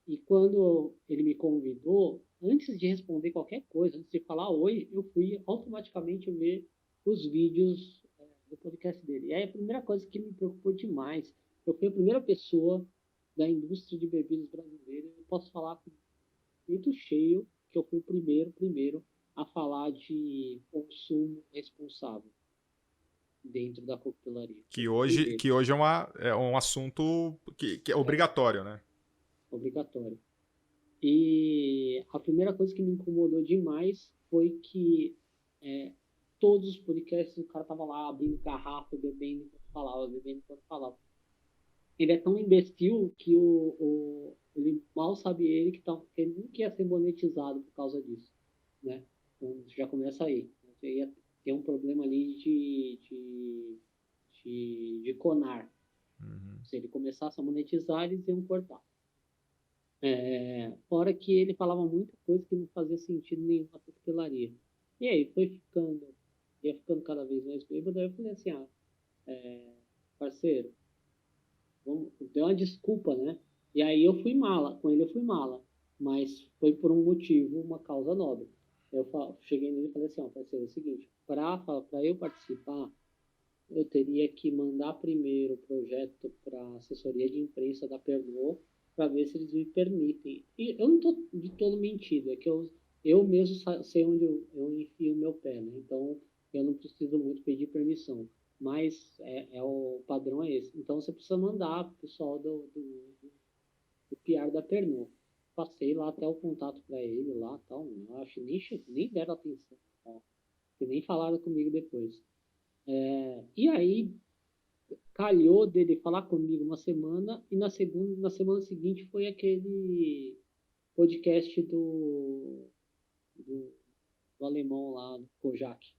e quando ele me convidou, antes de responder qualquer coisa, antes de falar oi, eu fui automaticamente ver os vídeos do podcast dele. E aí a primeira coisa que me preocupou demais, eu fui a primeira pessoa da indústria de bebidas brasileira, eu posso falar com muito cheio que eu fui o primeiro a falar de consumo responsável dentro da coquetelaria. Que hoje é um assunto que é obrigatório, né? Obrigatório. E a primeira coisa que me incomodou demais foi que todos os podcasts o cara tava lá abrindo garrafa, bebendo enquanto falava, bebendo enquanto falava. Ele é tão imbecil que ele mal sabe que ele nunca ia ser monetizado por causa disso, né? Então já começa aí. Você ia ter um problema ali de CONAR. Uhum. Se ele começasse a monetizar, eles iam cortar. Fora que ele falava muita coisa que não fazia sentido nenhum na coquetelaria. E aí ia ficando cada vez mais bêbado. Aí eu falei assim, parceiro, deu uma desculpa, né? E aí eu fui mala, com ele eu fui mala, mas foi por um motivo, uma causa nobre. Cheguei nele e falei assim, parceiro, é o seguinte, para eu participar, eu teria que mandar primeiro o projeto para a assessoria de imprensa da Pernod para ver se eles me permitem. E eu não estou de todo mentido, é que eu mesmo sei onde eu enfio o meu pé, né? Então eu não preciso muito pedir permissão. Mas o padrão é esse. Então você precisa mandar para o pessoal do PR da Pernod. Passei lá até o contato para ele lá tal. Eu acho que nem deram atenção. Tal, que nem falaram comigo depois. E aí calhou dele falar comigo uma semana e na semana seguinte foi aquele podcast do, do alemão lá, do Kojak,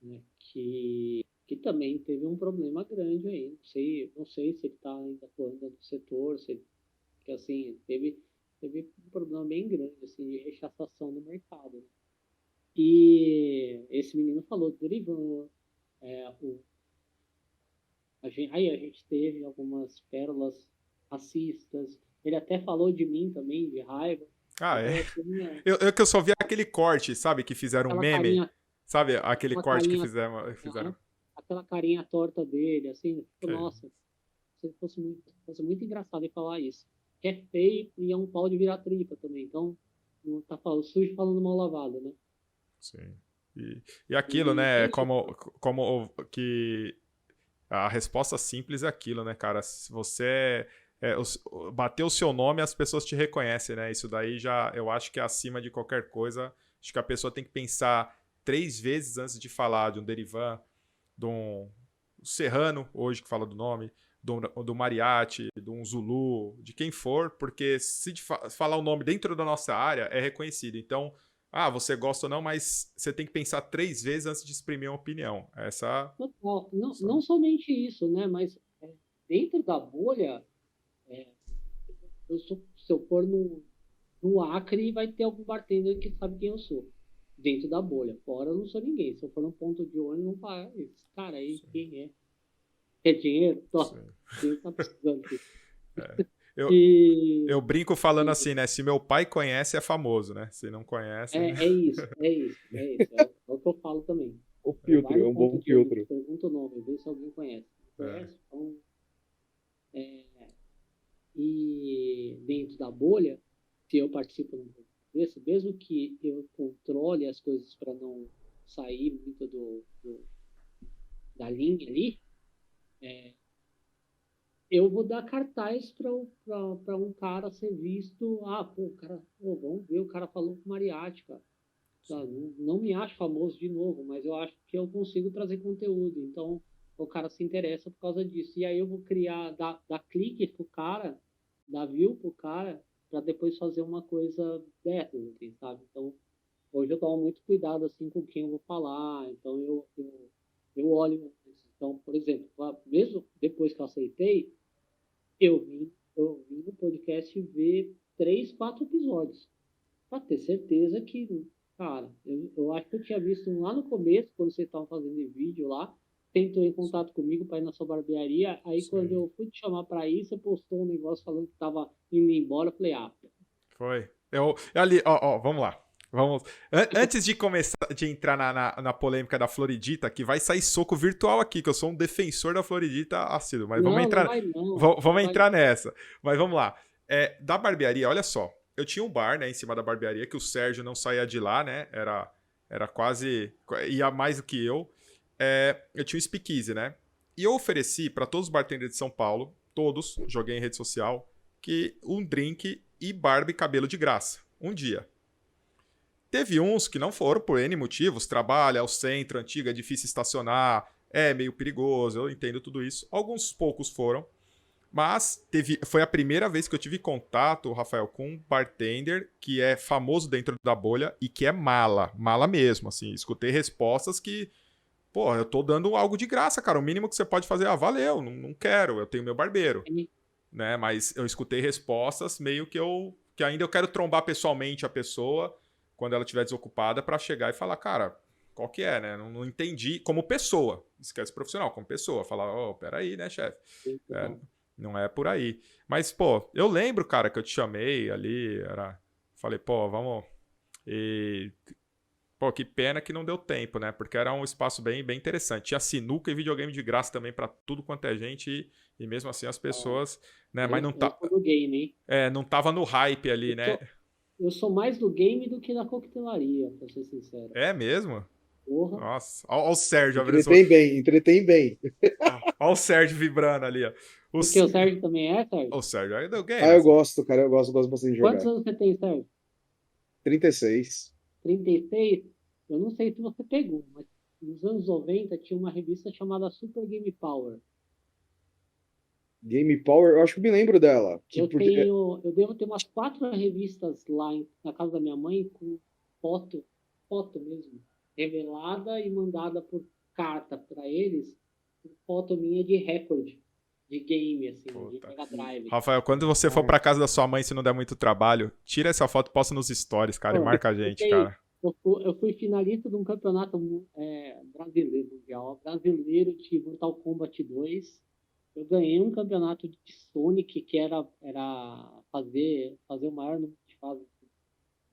né? Que também teve um problema grande aí. Não sei se ele está ainda atuando no setor, que assim, teve um problema bem grande assim, de rechaçação no mercado. Né? E esse menino falou do Derivan, aí a gente teve algumas pérolas racistas. Ele até falou de mim também, de raiva. Ah, é. Tinha Que eu só vi aquele corte, sabe? Que fizeram um aquela meme. carinha, Sabe? Aquele aquela corte que carinha, fizeram. aquela carinha torta dele, assim, tipo, É. nossa, se fosse muito engraçado ele falar isso. Que é feio e é um pau de virar tripa também. Então, não tá falando sujo falando mal lavado, né? Sim. E aquilo, E né? é isso. Como que A resposta simples é aquilo, né, cara? Se você bater o seu nome, as pessoas te reconhecem, né? Isso daí já, eu acho que é acima de qualquer coisa. Acho que a pessoa tem que pensar 3 vezes antes de falar de um Derivan, de um Serrano, hoje que fala do nome, do Mariachi, de um Zulu, de quem for, porque se falar o nome dentro da nossa área, é reconhecido. Então, você gosta ou não, mas você tem que pensar 3 vezes antes de exprimir uma opinião. Total. Não somente isso, né? Mas dentro da bolha, se eu for no Acre, vai ter algum bartender que sabe quem eu sou. Dentro da bolha. Fora eu não sou ninguém. Se eu for num ponto de ônibus, vão falar, esse cara aí, quem é? Quer dinheiro? Top. Quem tá precisando aqui? Eu brinco falando assim, né? Se meu pai conhece, é famoso, né? Se não conhece... É isso. É o que eu falo também. O filtro, é um bom filtro. Pergunta o nome, vê se alguém conhece. Conhece? Então, e dentro da bolha, se eu participo desse, mesmo que eu controle as coisas para não sair muito da linha ali, eu vou dar cartaz para um cara ser visto. Vamos ver, o cara falou com o Mariachi, cara. Não me acho famoso de novo, mas eu acho que eu consigo trazer conteúdo. Então, o cara se interessa por causa disso. E aí eu vou criar, dar clique pro cara, dar view pro cara, para depois fazer uma coisa dessas, assim, sabe? Então, hoje eu tomo muito cuidado, assim, com quem eu vou falar. Então, eu olho. Então, por exemplo, mesmo depois que eu aceitei, eu vim no podcast ver 3, 4 episódios. Pra ter certeza que, cara, eu acho que eu tinha visto lá no começo, quando vocês estavam fazendo vídeo lá, tentou em contato comigo para ir na sua barbearia. Aí, quando eu fui te chamar para ir, você postou um negócio falando que tava indo embora. Eu falei, Foi. Ali, vamos lá. Antes de começar, de entrar na polêmica da Floridita, que vai sair soco virtual aqui, que eu sou um defensor da Floridita assíduo, mas vamos entrar, vamos entrar nessa. Mas vamos lá. Da barbearia, olha só. Eu tinha um bar, né, em cima da barbearia, que o Sérgio não saía de lá, né? Era quase... ia mais do que eu. Eu tinha um speakeasy, né? E eu ofereci para todos os bartenders de São Paulo, todos, joguei em rede social, que um drink e barba e cabelo de graça. Um dia. Teve uns que não foram por N motivos. Trabalho, é o centro, antigo, é difícil estacionar, é meio perigoso, eu entendo tudo isso. Alguns poucos foram. Mas foi a primeira vez que eu tive contato, Rafael, com um bartender que é famoso dentro da bolha e que é mala mesmo, assim. Escutei respostas que, pô, eu tô dando algo de graça, cara. O mínimo que você pode fazer, valeu, não quero, eu tenho meu barbeiro. Né? Mas eu escutei respostas meio que ainda eu quero trombar pessoalmente a pessoa quando ela estiver desocupada para chegar e falar, cara, qual que é, né? Não entendi como pessoa. Esquece profissional, como pessoa. Falar, peraí, né, chefe? Não é por aí. Mas, pô, eu lembro, cara, que eu te chamei ali, falei, pô, vamos... E... Pô, que pena que não deu tempo, né? Porque era um espaço bem, bem interessante. Tinha sinuca e videogame de graça também para tudo quanto é gente e mesmo assim as pessoas, né? Mas não no game, hein? não tava no hype ali, né? Eu sou mais do game do que na coquetelaria, pra ser sincero. É mesmo? Porra. Nossa, olha o Sérgio. Entretém bem. Olha o Sérgio vibrando ali, ó. Porque o Sérgio também é, Sérgio? O Sérgio é do game. Eu gosto, cara, eu gosto bastante de jogar. Quantos anos você tem, Sérgio? 36. 36? Eu não sei se você pegou, mas nos anos 90 tinha uma revista chamada Super Game Power. Game Power, eu acho que me lembro dela. Eu devo ter umas 4 revistas lá na casa da minha mãe com foto mesmo, revelada e mandada por carta para eles, foto minha de recorde de game, assim, de Mega Drive. Rafael, quando você for pra casa da sua mãe, se não der muito trabalho, tira essa foto e posta nos stories, cara, e marca a gente, cara. Eu fui finalista de um campeonato brasileiro, mundial, brasileiro de Mortal Kombat 2. Eu ganhei um campeonato de Sonic que era fazer o maior número de fases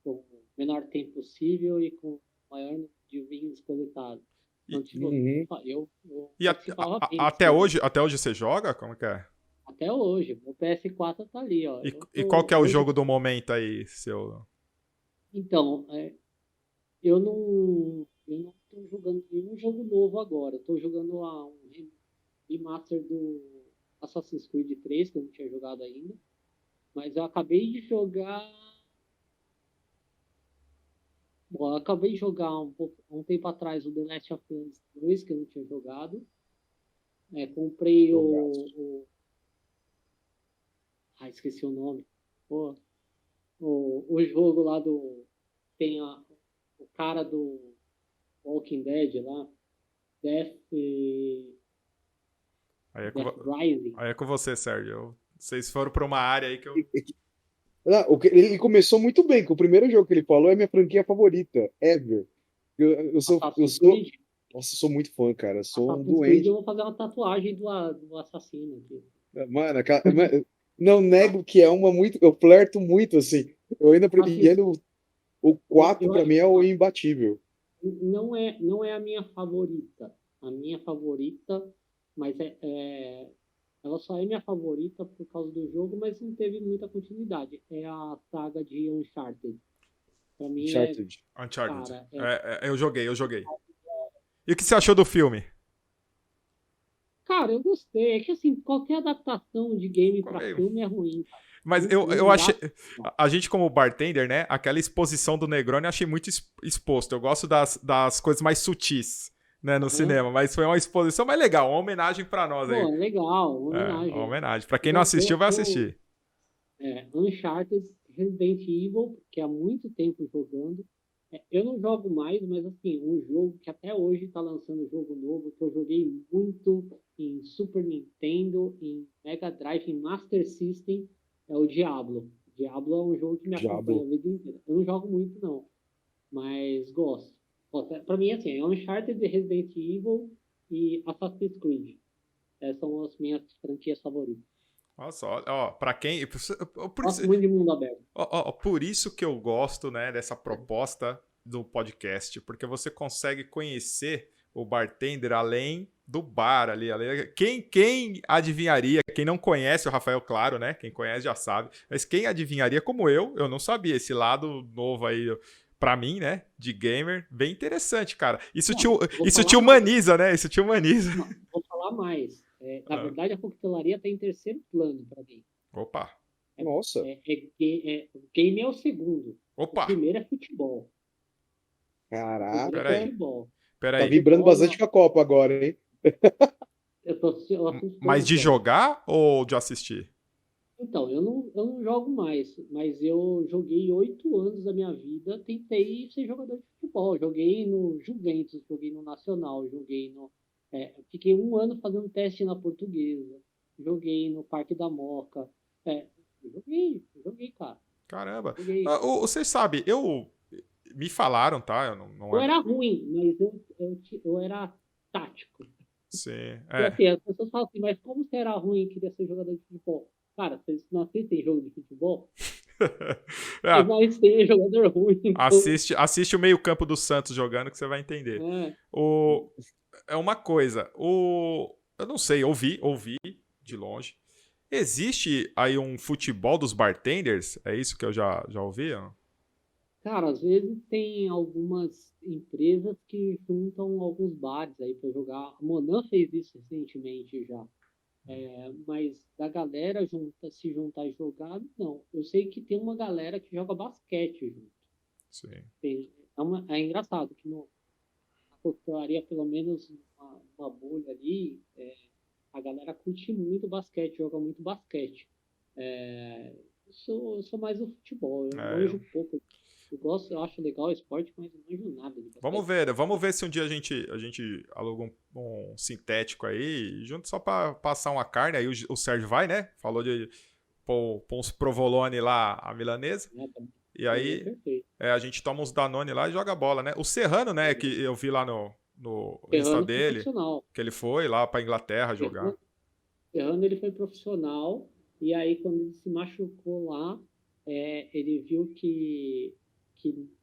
com o menor tempo possível e com o maior número de wins coletados. Então, eu e até hoje você joga? Como que é? Até hoje. O PS4 tá ali, ó. E qual que é o jogo do momento aí, seu? Então, eu não tô jogando nenhum jogo novo agora. Eu tô jogando remaster do Assassin's Creed 3, que eu não tinha jogado ainda. Mas eu acabei de jogar. Bom, eu acabei de jogar um tempo atrás o The Last of Us 2, que eu não tinha jogado. Comprei esqueci o nome. Pô, o jogo lá do. Tem o cara do Walking Dead lá. Death Rising. Aí é com você, Sérgio. Vocês foram pra uma área aí que eu. Ele começou muito bem, que o primeiro jogo que ele falou é minha franquia favorita, ever. Eu sou, Assassin's Creed. nossa, eu sou muito fã, cara. Eu sou um Assassin's Creed, doente. eu vou fazer uma tatuagem do assassino aqui. Mano, não nego que é uma muito. Eu flerto muito, assim. Eu ainda. E ainda o 4 pra mim é o imbatível. Não é a minha favorita. A minha favorita, mas ela só é minha favorita por causa do jogo, mas não teve muita continuidade. É a saga de Uncharted. Pra mim Uncharted. Cara, eu joguei. E o que você achou do filme? Cara, eu gostei. É que assim, qualquer adaptação de game pra filme é ruim, cara. Mas eu achei. A gente, como bartender, né? Aquela exposição do Negroni eu achei muito exposto. Eu gosto das coisas mais sutis, né? No cinema. Mas foi uma exposição mais legal, uma homenagem pra nós aí. Pô, legal, uma homenagem. Uma homenagem. Pra quem não assistiu, vai assistir. Uncharted, Resident Evil, que há muito tempo jogando. Eu não jogo mais, mas assim, um jogo que até hoje tá lançando jogo novo, que eu joguei muito em Super Nintendo, em Mega Drive, em Master System, é o Diablo. Diablo é um jogo que me acompanha a vida inteira. Eu não jogo muito, não, mas gosto. Pra mim, assim, é Uncharted, Resident Evil e Assassin's Creed. Essas são as minhas franquias favoritas. Nossa, ó, pra quem. Gosto muito de mundo aberto. Por isso que eu gosto, né, dessa proposta do podcast, porque você consegue conhecer o bartender além do bar ali. Quem adivinharia? Quem não conhece o Rafael, claro, né? Quem conhece já sabe. Mas quem adivinharia, como eu não sabia. Esse lado novo aí, pra mim, né? De gamer, bem interessante, cara. Isso te humaniza, né? Isso te humaniza. Não, vou falar mais. Na verdade, a coquetelaria está em terceiro plano para mim. Opa! Nossa! Game é o segundo. Opa! O primeiro é futebol. Caraca! Peraí. Tá vibrando bastante com a Copa agora, hein? Mas de jogar ou de assistir? Então, eu não jogo mais, mas eu joguei 8 anos da minha vida, tentei ser jogador de futebol. Joguei no Juventus, joguei no Nacional, fiquei 1 ano fazendo teste na Portuguesa, joguei no Parque da Moca. Joguei, cara. Caramba. Você sabe, me falaram, tá? Eu era ruim, mas eu era tático. Sim. E assim, as pessoas falam assim, mas como você era ruim e queria ser jogador de futebol? Cara, vocês não assistem jogo de futebol? Vocês não assistem jogador ruim. Então... Assiste o meio-campo do Santos jogando que você vai entender. É uma coisa. Eu não sei, ouvi de longe. Existe aí um futebol dos bartenders? É isso que eu já ouvi? Cara, às vezes tem algumas empresas que juntam alguns bares aí para jogar. A Monan fez isso recentemente já. Mas da galera se juntar e jogar, não. Eu sei que tem uma galera que joga basquete junto. Sim. É engraçado que na coquetelaria, pelo menos uma bolha ali, a galera curte muito basquete, joga muito basquete. Eu sou mais do futebol, eu manjo pouco. Eu acho legal o esporte, mas não manjo nada de basquete. Vamos ver se um dia a gente aluga um sintético aí, junto só pra passar uma carne. Aí o Sérgio vai, né? Falou de pôr uns provolone lá, a milanesa. E aí a gente toma uns Danone lá e joga bola, né? O Serrano, né? Que eu vi lá no Insta dele, que ele foi lá pra Inglaterra jogar. Serrano, ele foi profissional, e aí quando ele se machucou lá, ele viu que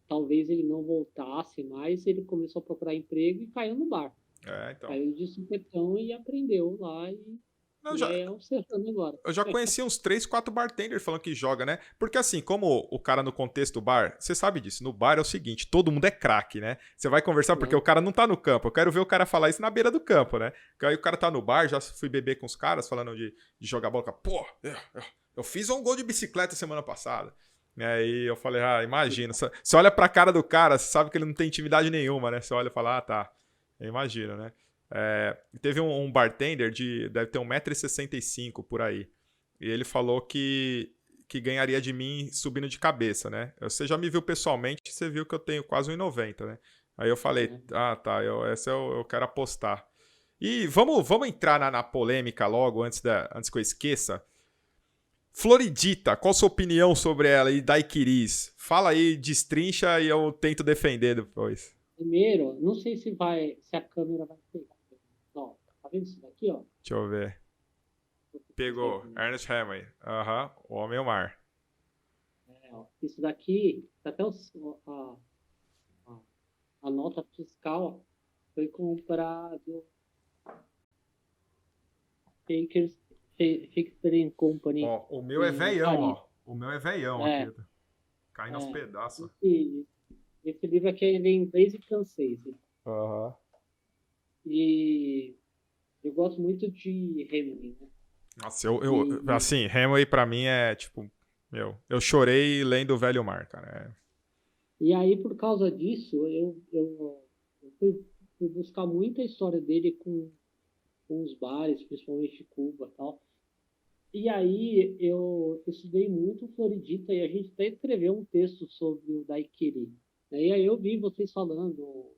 talvez ele não voltasse mais, ele começou a procurar emprego e caiu no bar. Então. Caiu de supetão e aprendeu lá e Não, E aí é observando agora. eu já conheci uns 3, 4 bartenders falando que joga, né? Porque assim, como o cara no contexto do bar, você sabe disso, no bar é o seguinte, todo mundo é craque, né? Você vai conversar porque Né? o cara não tá no campo. Eu quero ver o cara falar isso na beira do campo, né? Porque aí o cara tá no bar, já fui beber com os caras falando de jogar bola. Pô, eu fiz um gol de bicicleta semana passada. E aí eu falei, imagina. Você olha pra cara do cara, você sabe que ele não tem intimidade nenhuma, né? Você olha e fala, tá. Eu imagino, né? Teve um bartender deve ter 1,65 m por aí. E ele falou que ganharia de mim subindo de cabeça, né? Você já me viu pessoalmente, você viu que eu tenho quase 1,90 m, né? Aí eu falei, tá, essa eu quero apostar. E vamos entrar na polêmica logo, antes que eu esqueça. Floridita, qual a sua opinião sobre ela e daiquiris? Fala aí, destrincha e eu tento defender depois. Primeiro, não sei se a câmera vai pegar. Ó, tá vendo isso daqui, ó? Deixa eu ver. Pegou. Ernest Hemingway. Aham. O Homem e o Mar. Ó, isso daqui, até a nota fiscal foi comprado Shakespeare Company. Ó, o meu é veião, Paris. ó. O meu é veião aqui. Caindo aos pedaços. Esse livro aqui ele é em inglês e francês. Aham. E eu gosto muito de Hemingway, né? Nossa, assim, Hemingway pra mim é tipo, eu chorei lendo O Velho Mar, cara. E aí, por causa disso, eu fui buscar muita história dele com os bares, principalmente de Cuba e tal. E aí eu estudei muito Floridita e a gente até escreveu um texto sobre o daiquiri. E aí eu vi vocês falando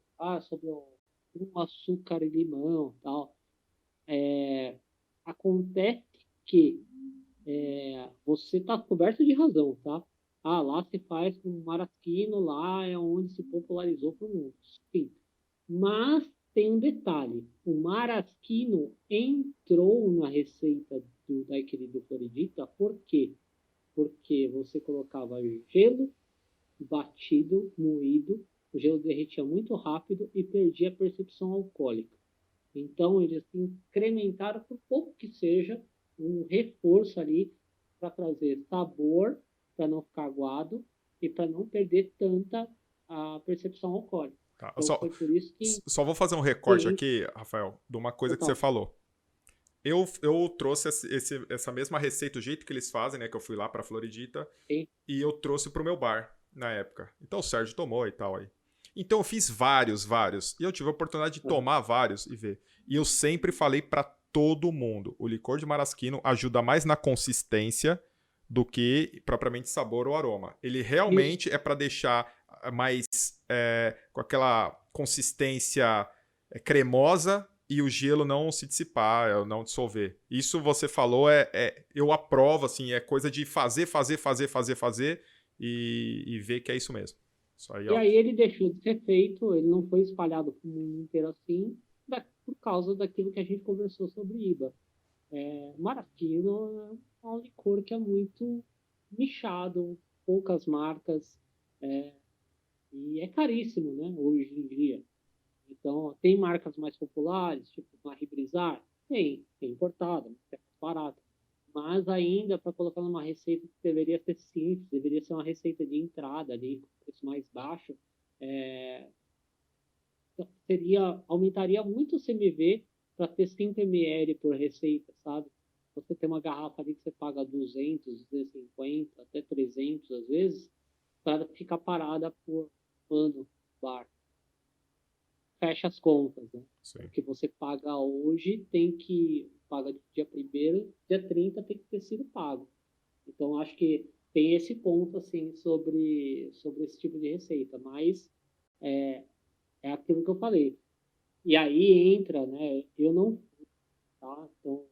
sobre um açúcar e limão e tal. Acontece que você está coberto de razão, tá? Lá se faz com maraschino, lá é onde se popularizou para o mundo. Sim. Mas tem um detalhe: o maraschino entrou na receita do daiquiri do Floridita, por quê? Porque você colocava gelo batido, moído, o gelo derretia muito rápido e perdia a percepção alcoólica. Então eles incrementaram, por pouco que seja, um reforço ali para trazer sabor, para não ficar aguado e para não perder tanta a percepção alcoólica. Tá, Então foi por isso que só vou fazer um recorte aqui, Rafael, de uma coisa que você falou. Eu trouxe essa mesma receita, o jeito que eles fazem, né? Que eu fui lá pra Floridita. Sim. E eu trouxe pro meu bar na época. Então o Sérgio tomou e tal aí. Então eu fiz vários. E eu tive a oportunidade de tomar vários e ver. E eu sempre falei pra todo mundo: o licor de maraschino ajuda mais na consistência do que propriamente sabor ou aroma. Ele realmente é pra deixar mais com aquela consistência cremosa e o gelo não se dissipar, não dissolver. Isso você falou, eu aprovo, assim, é coisa de fazer e ver que é isso mesmo. Isso aí, e aí ele deixou de ser feito, ele não foi espalhado para o mundo inteiro assim, por causa daquilo que a gente conversou sobre IBA. Maraschino é um licor que é muito nichado, poucas marcas, e é caríssimo, né, hoje em dia. Então, tem marcas mais populares, tipo Marie Brizard? Tem importada, é mais barata. Mas ainda, para colocar numa receita que deveria ser simples, deveria ser uma receita de entrada ali, com preço mais baixo, aumentaria muito o CMV para ter 5 ml por receita, sabe? Você tem uma garrafa ali que você paga 200, 250, até 300 às vezes, para ficar parada por ano no bar. Fecha as contas, né? Sim. O que você paga hoje paga dia 1º, dia 30 tem que ter sido pago. Então, acho que tem esse ponto, assim, sobre esse tipo de receita, mas é aquilo que eu falei. E aí entra, né, eu não, tá? Então,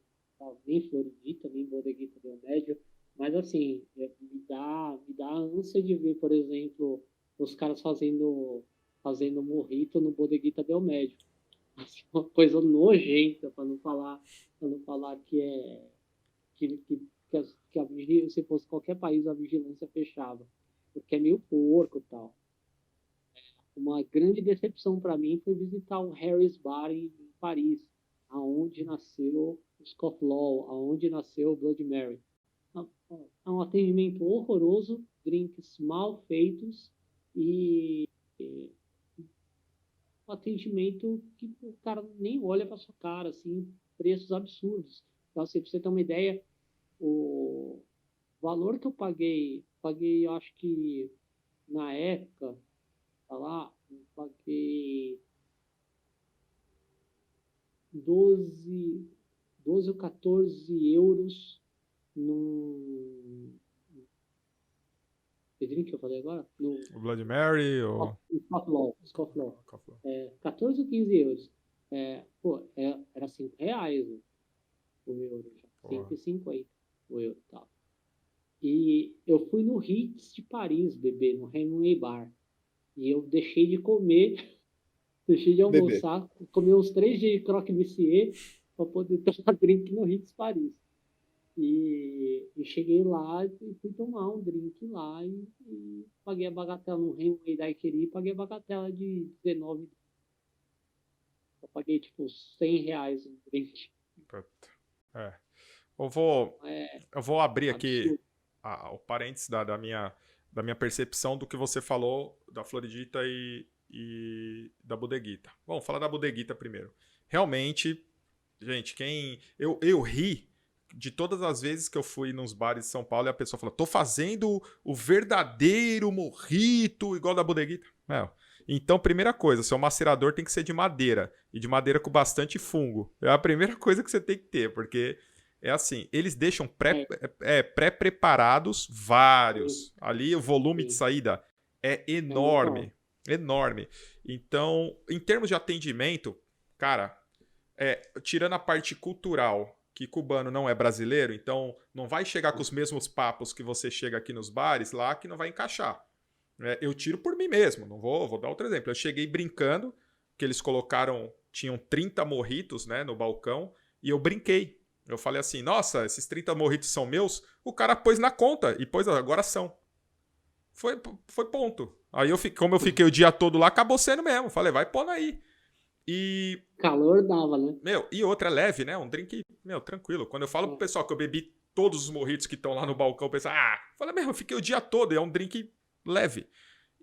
nem Floridita, nem Bodeguita Del Médio, mas assim, me dá ânsia de ver, por exemplo, os caras fazendo mojito no Bodeguita Del Médio. Assim, uma coisa nojenta, para não falar que a vigilância, se fosse qualquer país, a vigilância fechava, porque é meio porco e tal. Uma grande decepção para mim foi visitar o Harry's Bar em Paris. aonde nasceu o Scofflaw, aonde nasceu o Bloody Mary. É um atendimento horroroso, drinks mal feitos e um atendimento que o cara nem olha para sua cara, assim, preços absurdos. Então, assim, para você ter uma ideia, o valor que eu paguei, eu acho que na época, tá lá, eu paguei 12 ou 14 euros num. Que drink que eu falei agora? No O Bloody Mary ou... Scofflaw. 14 ou 15 euros. Era 5 reais o euro já. Porra. 5,50 o euro. Tá. E eu fui no Ritz de Paris beber, no Hemingway Bar. E eu deixei de comer, deixei de almoçar, comi uns 3 dias de croque monsieur para poder tomar drink no Ritz Paris. E cheguei lá e fui tomar um drink lá e paguei a bagatela no Hemingway Daiquiri, paguei a bagatela de 19. Eu paguei tipo 100 reais no drink. Eu vou abrir aqui Absurdo. o parênteses da minha percepção do que você falou da Floridita e da Bodeguita. Vamos falar da Bodeguita primeiro. Realmente, gente, eu ri de todas as vezes que eu fui nos bares de São Paulo e a pessoa falou, tô fazendo o verdadeiro mojito igual da Bodeguita. Então, primeira coisa, seu macerador tem que ser de madeira, e de madeira com bastante fungo. É a primeira coisa que você tem que ter, porque é assim, eles deixam pré-preparados vários. Ali o volume de saída é enorme, enorme. Então, em termos de atendimento, cara, tirando a parte cultural, que cubano não é brasileiro, então não vai chegar com os mesmos papos que você chega aqui nos bares lá, que não vai encaixar. Eu tiro por mim mesmo, não vou dar outro exemplo. Eu cheguei brincando, que eles tinham 30 mojitos, né, no balcão, e eu brinquei. Eu falei assim, nossa, esses 30 mojitos são meus? O cara pôs na conta e pôs, agora são. Foi ponto. Aí como eu fiquei o dia todo lá, acabou sendo mesmo. Falei, vai pondo aí. E... calor dava, né? E outra é leve, né? Um drink, tranquilo. Quando eu falo pro pessoal que eu bebi todos os mojitos que estão lá no balcão, o pessoal, falei, eu fiquei o dia todo, é um drink leve.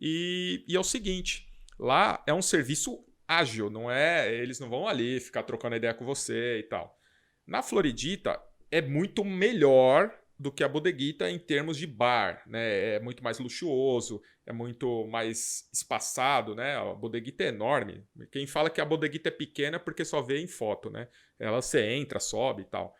E é o seguinte, lá é um serviço ágil, não é? Eles não vão ali ficar trocando ideia com você e tal. Na Floridita é muito melhor do que a Bodeguita em termos de bar, né? É muito mais luxuoso, é muito mais espaçado, né? A Bodeguita é enorme. Quem fala que a Bodeguita é pequena é porque só vê em foto, né? Você entra, sobe e tal.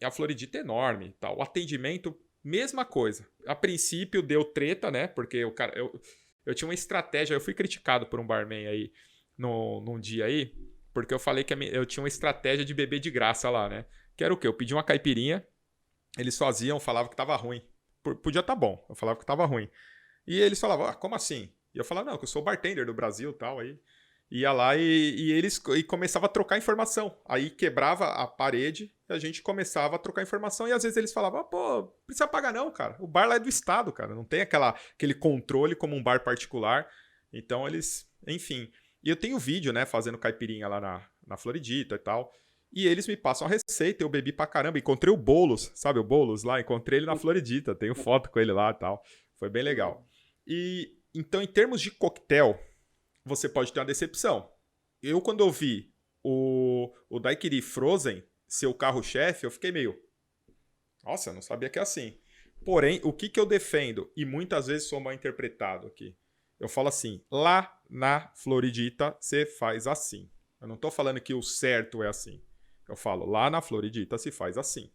A Floridita é enorme e tal. O atendimento, mesma coisa. A princípio deu treta, né? Porque eu tinha uma estratégia, eu fui criticado por um barman aí num dia aí, porque eu falei que eu tinha uma estratégia de beber de graça lá, né? Que era o quê? Eu pedi uma caipirinha, eles falavam que tava ruim. Podia tá bom, eu falava que tava ruim. E eles falavam, como assim? E eu falava, não, que eu sou bartender do Brasil e tal. Aí ia lá e eles começavam a trocar informação. Aí quebrava a parede e a gente começava a trocar informação. E às vezes eles falavam, precisa pagar não, cara. O bar lá é do estado, cara. Não tem aquele controle como um bar particular. Então eles, enfim. E eu tenho vídeo, né, fazendo caipirinha lá na Floridita e tal. E eles me passam a receita, eu bebi pra caramba. Encontrei o Boulos, sabe o Boulos lá? Encontrei ele na Floridita, tenho foto com ele lá e tal. Foi bem legal. E então, em termos de coquetel, você pode ter uma decepção. Eu, quando eu vi o Daiquiri Frozen ser o carro-chefe, eu fiquei meio... Nossa, eu não sabia que é assim. Porém, o que eu defendo, e muitas vezes sou mal interpretado aqui, eu falo assim, lá na Floridita você faz assim. Eu não tô falando que o certo é assim. Eu falo, lá na Floridita se faz assim.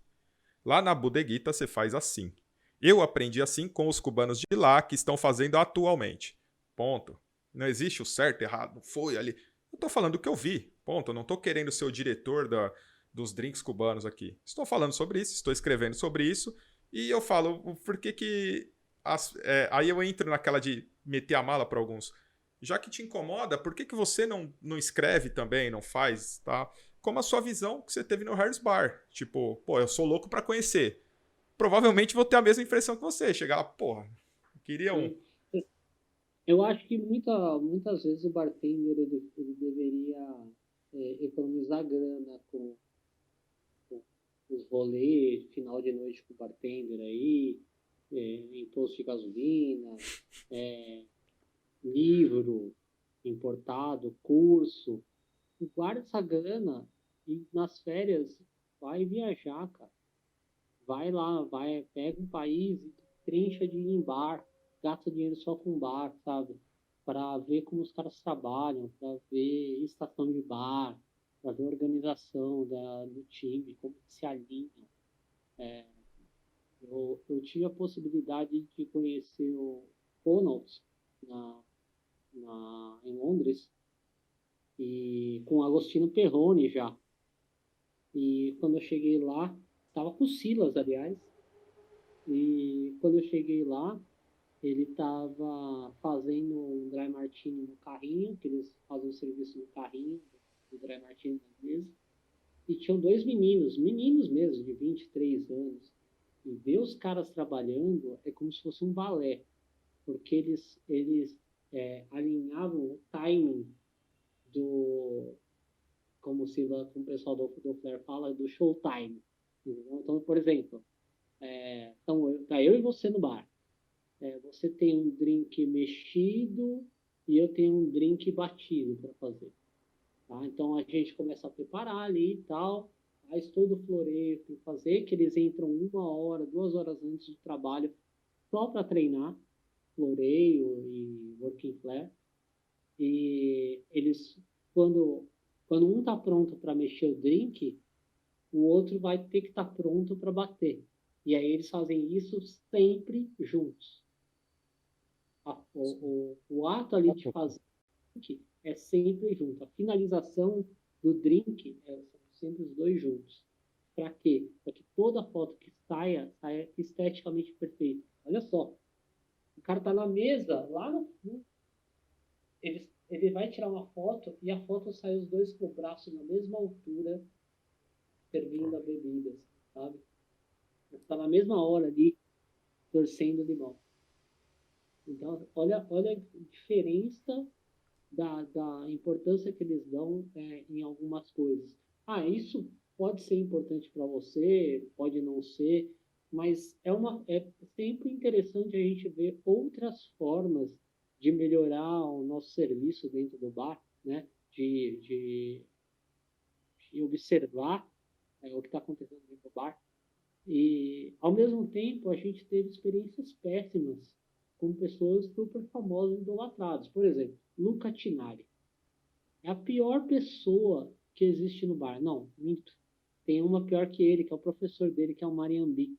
Lá na Bodeguita se faz assim. Eu aprendi assim com os cubanos de lá que estão fazendo atualmente. Ponto. Não existe o certo, errado, foi ali. Eu tô falando o que eu vi. Ponto. Eu não tô querendo ser o diretor dos drinks cubanos aqui. Estou falando sobre isso, estou escrevendo sobre isso. E eu falo, por que aí eu entro naquela de meter a mala para alguns. Já que te incomoda, por que você não escreve também, não faz, tá? Como a sua visão que você teve no Harris Bar. Tipo, eu sou louco pra conhecer. Provavelmente vou ter a mesma impressão que você. Chegar lá, queria um... Eu acho que muitas vezes o bartender ele deveria economizar grana com os rolês, final de noite com o bartender aí, imposto de gasolina, livro importado, curso. Guarda essa grana e nas férias vai viajar, cara. Vai lá, pega um país e trincha de ir em bar, gasta dinheiro só com bar, sabe? Para ver como os caras trabalham, para ver estação de bar, para ver a organização do time, como que se alinham. Eu tive a possibilidade de conhecer o Connaught em Londres, e com o Agostino Perrone já. E quando eu cheguei lá, estava com o Silas, aliás, e quando eu cheguei lá, ele estava fazendo um dry martini no carrinho, que eles fazem o serviço no carrinho do dry martini na mesa, e tinham dois meninos mesmo, de 23 anos. E ver os caras trabalhando é como se fosse um balé, porque eles alinhavam o timing do, como o pessoal do Flair fala, do showtime. Então, por exemplo, então, tá eu e você no bar. Você tem um drink mexido e eu tenho um drink batido para fazer. Tá? Então a gente começa a preparar ali e tal, faz todo o floreio para fazer, que eles entram 1 hora, 2 horas antes do trabalho só para treinar floreio e working flare. E eles, quando um está pronto para mexer o drink, o outro vai ter que estar pronto para bater. E aí eles fazem isso sempre juntos. O ato ali de fazer drink é sempre junto. A finalização do drink são sempre os dois juntos. Para quê? Para que toda foto que saia esteticamente perfeita. Olha só, o cara tá na mesa, lá no fundo, ele vai tirar uma foto e a foto sai os dois com o braço na mesma altura, servindo a bebida, sabe? Tá na mesma hora ali, torcendo limão. Então, olha a diferença da importância que eles dão em algumas coisas. Isso pode ser importante para você, pode não ser, mas é sempre interessante a gente ver outras formas de melhorar o nosso serviço dentro do bar, né? De observar o que está acontecendo dentro do bar. E, ao mesmo tempo, a gente teve experiências péssimas com pessoas super famosas e idolatradas. Por exemplo, Luca Tinari. É a pior pessoa que existe no bar. Não, minto. Tem uma pior que ele, que é o professor dele, que é o Mariambi.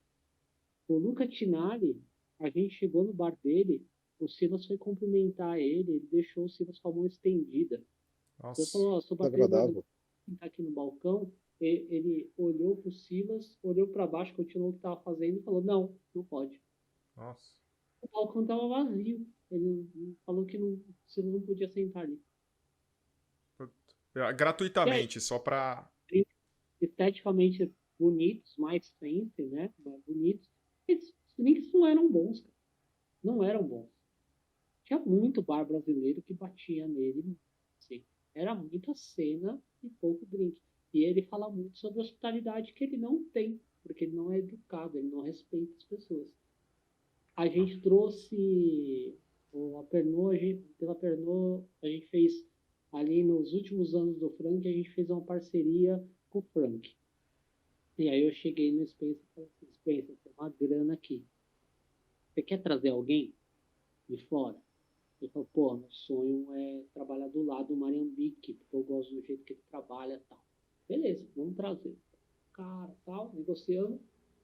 O Luca Tinari, a gente chegou no bar dele, o Silas foi cumprimentar ele deixou o Silas com a mão estendida. Ele falou, sou Agradável. tá aqui no balcão. Ele olhou pro Silas, olhou para baixo, continuou o que estava fazendo e falou, não pode. Nossa. O balcão estava vazio. Ele falou que o Silas não podia sentar ali. Gratuitamente, só pra. Esteticamente bonitos, mais fancy, né? Mais bonitos. Esses drinks não eram bons, cara. Não eram bons. Tinha muito bar brasileiro que batia nele. Assim. Era muita cena e pouco drink. E ele fala muito sobre a hospitalidade que ele não tem, porque ele não é educado, ele não respeita as pessoas. A gente trouxe pela Pernod, a gente fez ali nos últimos anos do Frank, a gente fez uma parceria com o Frank. E aí eu cheguei no Spencer e falei assim, Spencer, tem uma grana aqui. Você quer trazer alguém de fora? Ele falou, pô, meu sonho é trabalhar do lado do Mariambique, porque eu gosto do jeito que ele trabalha e tal. Beleza, vamos trazer. Cara, tal, negociando,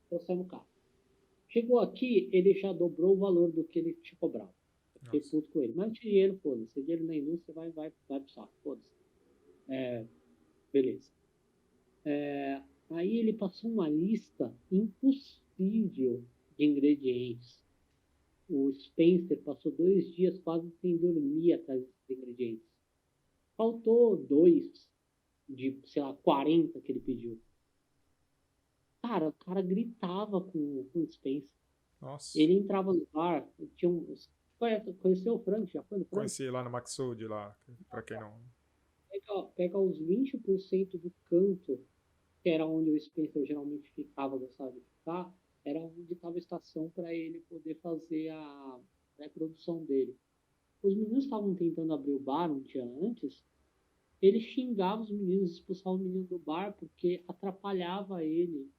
trouxemos o cara. Chegou aqui, ele já dobrou o valor do que ele te cobrava. Fiquei puto com ele. Mas dinheiro, foda-se. Se dinheiro na indústria, vai pro saco, foda-se. Beleza. Aí ele passou uma lista impossível de ingredientes. O Spencer passou 2 dias quase sem dormir atrás desses ingredientes. Faltou 2 de, sei lá, 40 que ele pediu. Cara, o cara gritava com o Spencer. Nossa. Ele entrava no bar, tinha conheceu o Frank? Já foi no Frank? Conheci lá no Maxud, lá, pra quem não. pega os 20% do canto, que era onde o Spencer geralmente ficava, gostava de ficar, era onde estava a estação para ele poder fazer a pré-produção dele. Os meninos estavam tentando abrir o bar um dia antes, ele xingava os meninos, expulsava o menino do bar, porque atrapalhava ele,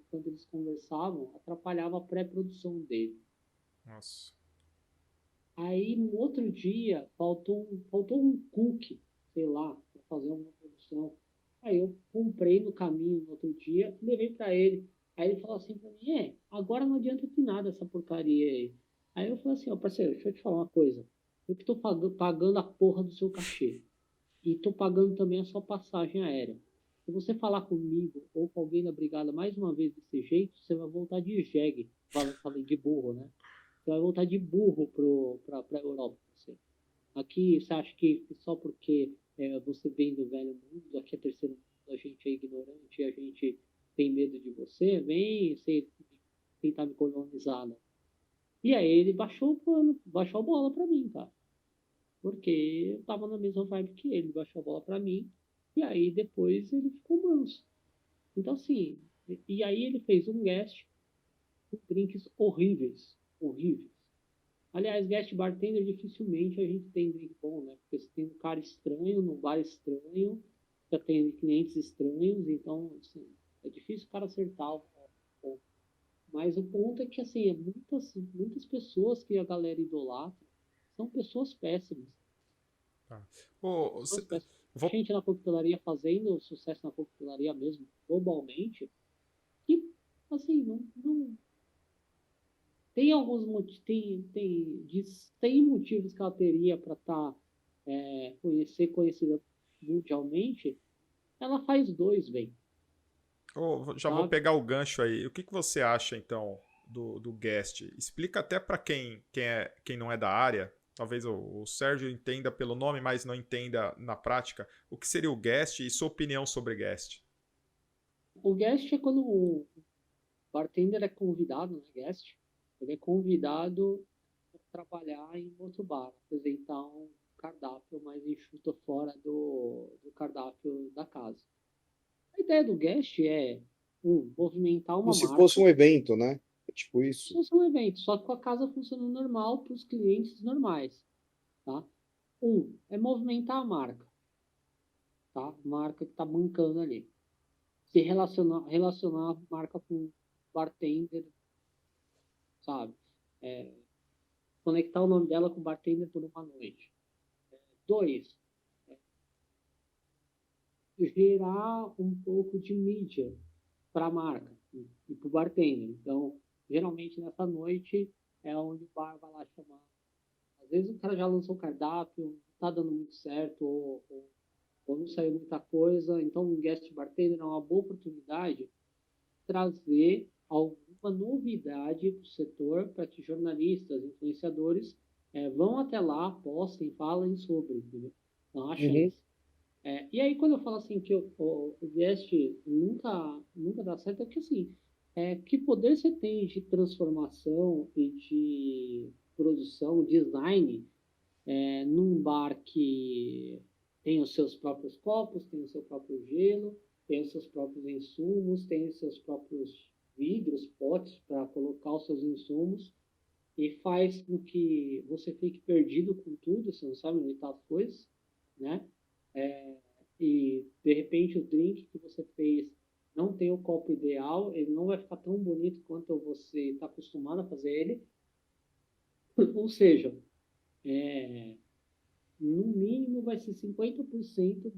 quando eles conversavam, atrapalhava a pré-produção dele. Nossa. Aí, no outro dia, faltou um cookie, sei lá, para fazer uma produção. Aí eu comprei no caminho no outro dia, levei para ele. Aí ele falou assim para mim, agora não adianta de nada essa porcaria aí. Aí eu falei assim, ó, parceiro, deixa eu te falar uma coisa. Eu que tô pagando a porra do seu cachê. E tô pagando também a sua passagem aérea. Se você falar comigo ou com alguém da brigada mais uma vez desse jeito, você vai voltar de jegue. Falei de burro, né? Você vai voltar de burro para a Europa. Você. Aqui, você acha que só porque você vem do velho mundo, aqui é terceiro mundo, a gente é ignorante, a gente tem medo de você, vem você tentar me colonizar, né? E aí ele baixou o pano, baixou a bola para mim, cara. Porque eu tava na mesma vibe que ele, baixou a bola para mim, e aí depois ele ficou manso. Então, assim, e aí ele fez um guest com drinks horríveis, horríveis. Aliás, guest bartender dificilmente a gente tem drink bom, né? Porque você tem um cara estranho, num bar estranho, já tem clientes estranhos, então, assim, é difícil o cara acertar o. Mas o ponto é que, assim, muitas pessoas que a galera idolatra são pessoas péssimas. Tá. Ô, Pessoas péssimas. vou Gente na coquetelaria fazendo sucesso na coquetelaria mesmo, globalmente, que, assim, não tem alguns motivos, de 100 motivos que ela teria para estar ser conhecida mundialmente, ela faz dois bem, Já vou sabe? pegar o gancho aí. O que você acha, então, do guest? Explica até para quem não é da área. Talvez o Sérgio entenda pelo nome, mas não entenda na prática. O que seria o guest e sua opinião sobre guest? O guest é quando o bartender é convidado, né, guest, ele é convidado para trabalhar em outro bar, apresentar um cardápio mais enxuto fora do cardápio da casa. A ideia do guest é, movimentar Como uma se fosse marca. um evento, né? É tipo isso. Isso é um evento, só que com a casa funcionando normal para os clientes normais, tá? É movimentar a marca, tá? Marca que está bancando ali. Se relacionar a marca com bartender, sabe? É, conectar o nome dela com bartender por uma noite. Dois, gerar um pouco de mídia para a marca e para o bartender. Então, geralmente nessa noite é onde o bar vai lá chamar. Às vezes o cara já lançou o cardápio, não está dando muito certo, ou não saiu muita coisa, então um guest bartender é uma boa oportunidade de trazer alguma novidade para o setor, para que jornalistas, influenciadores vão até lá, postem, falem sobre, entendeu? Então, a Uhum. chance. E aí, quando eu falo assim que o guest nunca dá certo, é que assim, que poder você tem de transformação e de produção, design, num bar que tem os seus próprios copos, tem o seu próprio gelo, tem os seus próprios insumos, tem os seus próprios vidros, potes para colocar os seus insumos, e faz com que você fique perdido com tudo, você não sabe onde estão as coisas, né? E de repente o drink que você fez não tem o copo ideal, ele não vai ficar tão bonito quanto você está acostumado a fazer ele. Ou seja, é, no mínimo vai ser 50%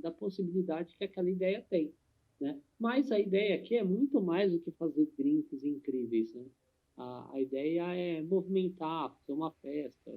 da possibilidade que aquela ideia tem, né? Mas a ideia aqui é muito mais do que fazer drinks incríveis, né? A ideia é movimentar, fazer uma festa,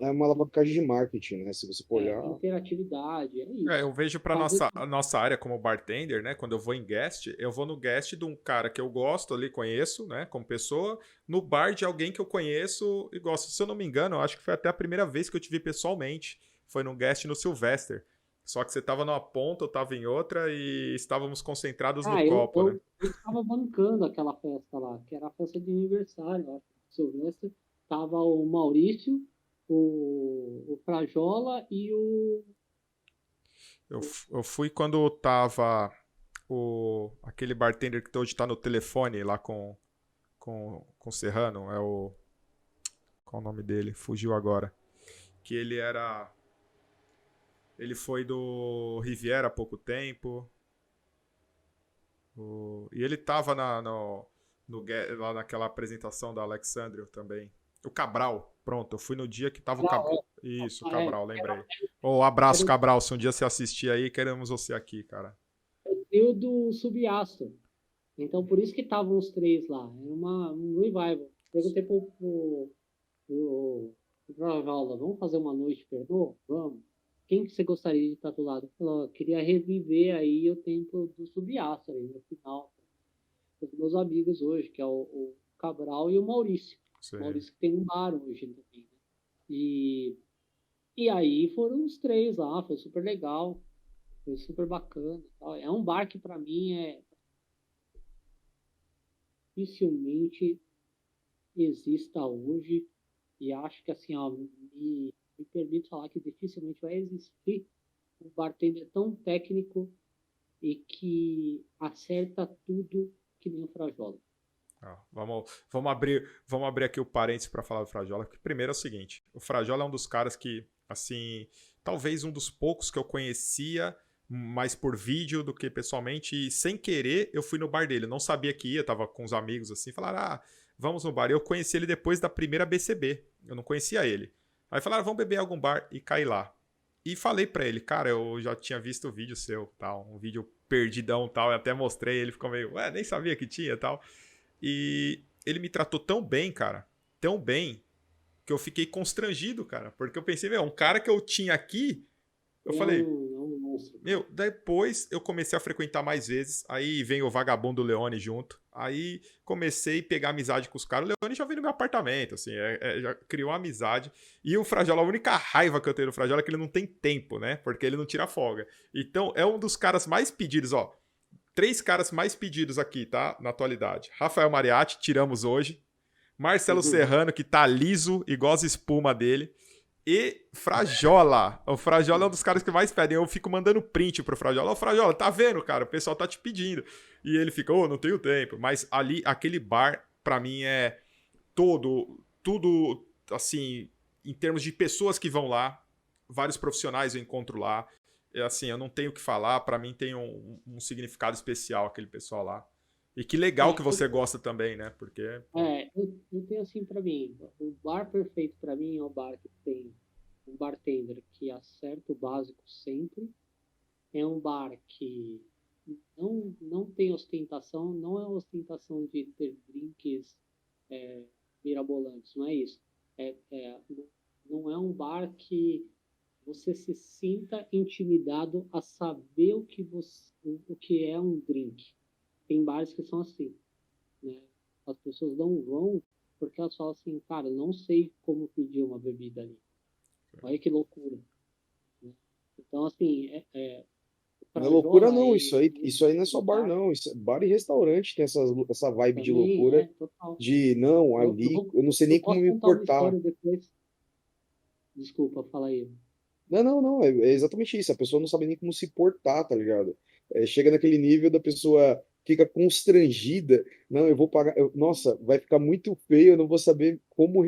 É uma alavancagem de marketing, né? Se você for olhar. interatividade, é Eu isso. vejo para Fazer. a nossa área como bartender, né? Quando eu vou em guest, eu vou no guest de um cara que eu gosto ali, conheço, né? Como pessoa, no bar de alguém que eu conheço e gosto. Se eu não me engano, eu acho que foi até a primeira vez que eu te vi pessoalmente. Foi num guest no Sylvester. Só que você tava numa ponta, eu tava em outra e estávamos concentrados no Eu, copo, né? eu, eu estava bancando aquela festa lá, que era a festa de aniversário, eu acho, do Silvestre. Tava o Maurício, o Frajola Eu fui quando tava aquele bartender que hoje tá no telefone lá com o Serrano, é o... Qual o nome dele? Fugiu agora. Que ele era... Ele foi do Riviera há pouco tempo. E ele tava lá naquela apresentação da Alexandria também. O Cabral, pronto. Eu fui no dia que tava o Cabral. Isso, o Cabral, lembrei. Abraço, Cabral. Se um dia você assistir aí, queremos você aqui, cara. Eu do Subastro. Então, por isso que estavam os três lá. Era um revival. Perguntei pro Ravala, vamos fazer uma noite Pernod? Vamos. Quem que você gostaria de estar do lado? Ele falou, queria reviver aí o tempo do Subastro aí no final. Os meus amigos hoje, que é o Cabral e o Maurício. Sim. O Maurício que tem um bar hoje também, né? E aí foram os três lá, foi super legal, foi super bacana. Tal. É um bar que para mim dificilmente exista hoje, e acho que assim, ó, me permito falar que dificilmente vai existir um bartender tão técnico e que acerta tudo que nem o Frajola. Vamos abrir aqui o parênteses para falar do Frajola. Que primeiro é o seguinte: o Frajola é um dos caras que, assim, talvez um dos poucos que eu conhecia mais por vídeo do que pessoalmente. E sem querer, eu fui no bar dele. Eu não sabia que ia, tava com os amigos assim, falaram: vamos no bar. Eu conheci ele depois da primeira BCB. Eu não conhecia ele. Aí falaram: vamos beber em algum bar e caí lá. E falei pra ele, cara, eu já tinha visto o vídeo seu, tal, um vídeo perdidão, tal, eu até mostrei, ele ficou meio, nem sabia que tinha, tal. E ele me tratou tão bem, cara, tão bem, que eu fiquei constrangido, cara, porque eu pensei, um cara que eu tinha aqui, eu falei, monstro. Depois eu comecei a frequentar mais vezes, aí vem o vagabundo Leone junto, aí comecei a pegar amizade com os caras, o Leone já veio no meu apartamento, assim, já criou uma amizade, e o Frajola, a única raiva que eu tenho do Frajola é que ele não tem tempo, né, porque ele não tira folga, então é um dos caras mais pedidos, 3 caras mais pedidos aqui, tá? Na atualidade. Rafael Mariatti, tiramos hoje. Marcelo Serrano, que tá liso, igual as espuma dele. E Frajola. O Frajola é um dos caras que mais pedem. Eu fico mandando print pro Frajola. Frajola, tá vendo, cara? O pessoal tá te pedindo. E ele fica, não tenho tempo. Mas ali, aquele bar, pra mim, é tudo, assim, em termos de pessoas que vão lá. Vários profissionais eu encontro lá. Assim, eu não tenho o que falar, pra mim tem um significado especial aquele pessoal lá. E que legal que você gosta também, né? Porque... eu tenho assim pra mim, o bar perfeito pra mim é o bar que tem um bartender que acerta o básico sempre, é um bar que não tem ostentação, não é ostentação de ter drinks mirabolantes, não é isso. Não é um bar que você se sinta intimidado a saber o que é um drink. Tem bares que são assim, né? As pessoas não vão porque elas falam assim, cara, eu não sei como pedir uma bebida ali. Olha que loucura. Né? Então, assim, não é loucura não, isso aí não é só bar não, isso é bar e restaurante tem essa vibe também, de loucura, total. de não, ali, eu não sei nem como me portar. Desculpa, fala aí. Não, é exatamente isso. A pessoa não sabe nem como se portar, tá ligado? Chega naquele nível da pessoa fica constrangida. Não, eu vou pagar. Nossa, vai ficar muito feio, eu não vou saber como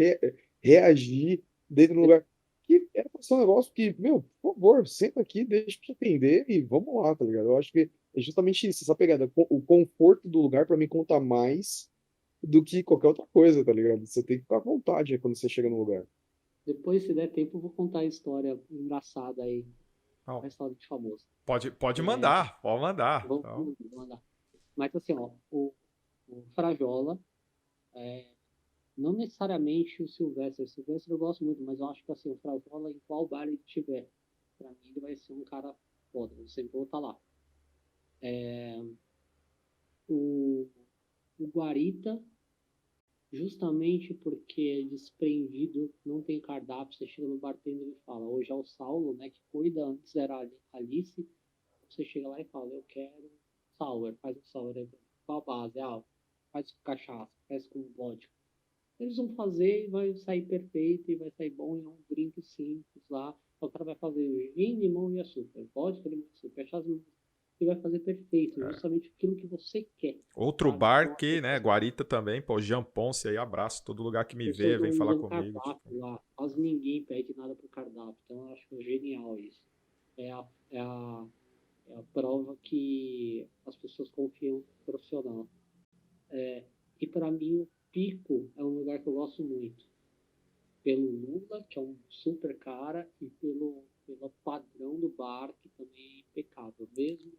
reagir dentro do lugar. Que era pra ser um negócio que, por favor, senta aqui, deixa eu te atender e vamos lá, tá ligado? Eu acho que é justamente isso, essa pegada. O conforto do lugar, pra mim, conta mais do que qualquer outra coisa, tá ligado? Você tem que ficar à vontade quando você chega no lugar. Depois, se der tempo, eu vou contar a história engraçada aí. Um restaurante famoso. Pode mandar, pode mandar. Vou mandar. Mas assim, o Frajola, não necessariamente o Silvestre. O Silvestre eu gosto muito, mas eu acho que assim, o Frajola, em qual bar ele estiver, pra mim ele vai ser um cara foda. Eu sempre vou estar lá. O Guarita, justamente porque é desprendido, não tem cardápio, você chega no bartender e fala, hoje é o Saulo, né, que cuida, antes era a Alice, você chega lá e fala, eu quero sour, faz um sour aí, qual a base? Faz com cachaça, faz com vodka. Eles vão fazer e vai sair perfeito e vai sair bom, é um drink simples lá, o cara vai fazer gin, limão e açúcar, vodka, limão e encaixar as mãos. Você vai fazer perfeito, justamente aquilo que você quer. Outro sabe? bar Então, que, né, Guarita também, pô, Jean Ponce aí, abraço, todo lugar que me vê, vem falar comigo. Cardápio lá, quase ninguém pede nada pro cardápio, então eu acho genial isso. É a prova que as pessoas confiam no profissional. E para mim, o Pico é um lugar que eu gosto muito. Pelo Lula, que é um super cara, e pelo padrão do bar, que também é impecável. Mesmo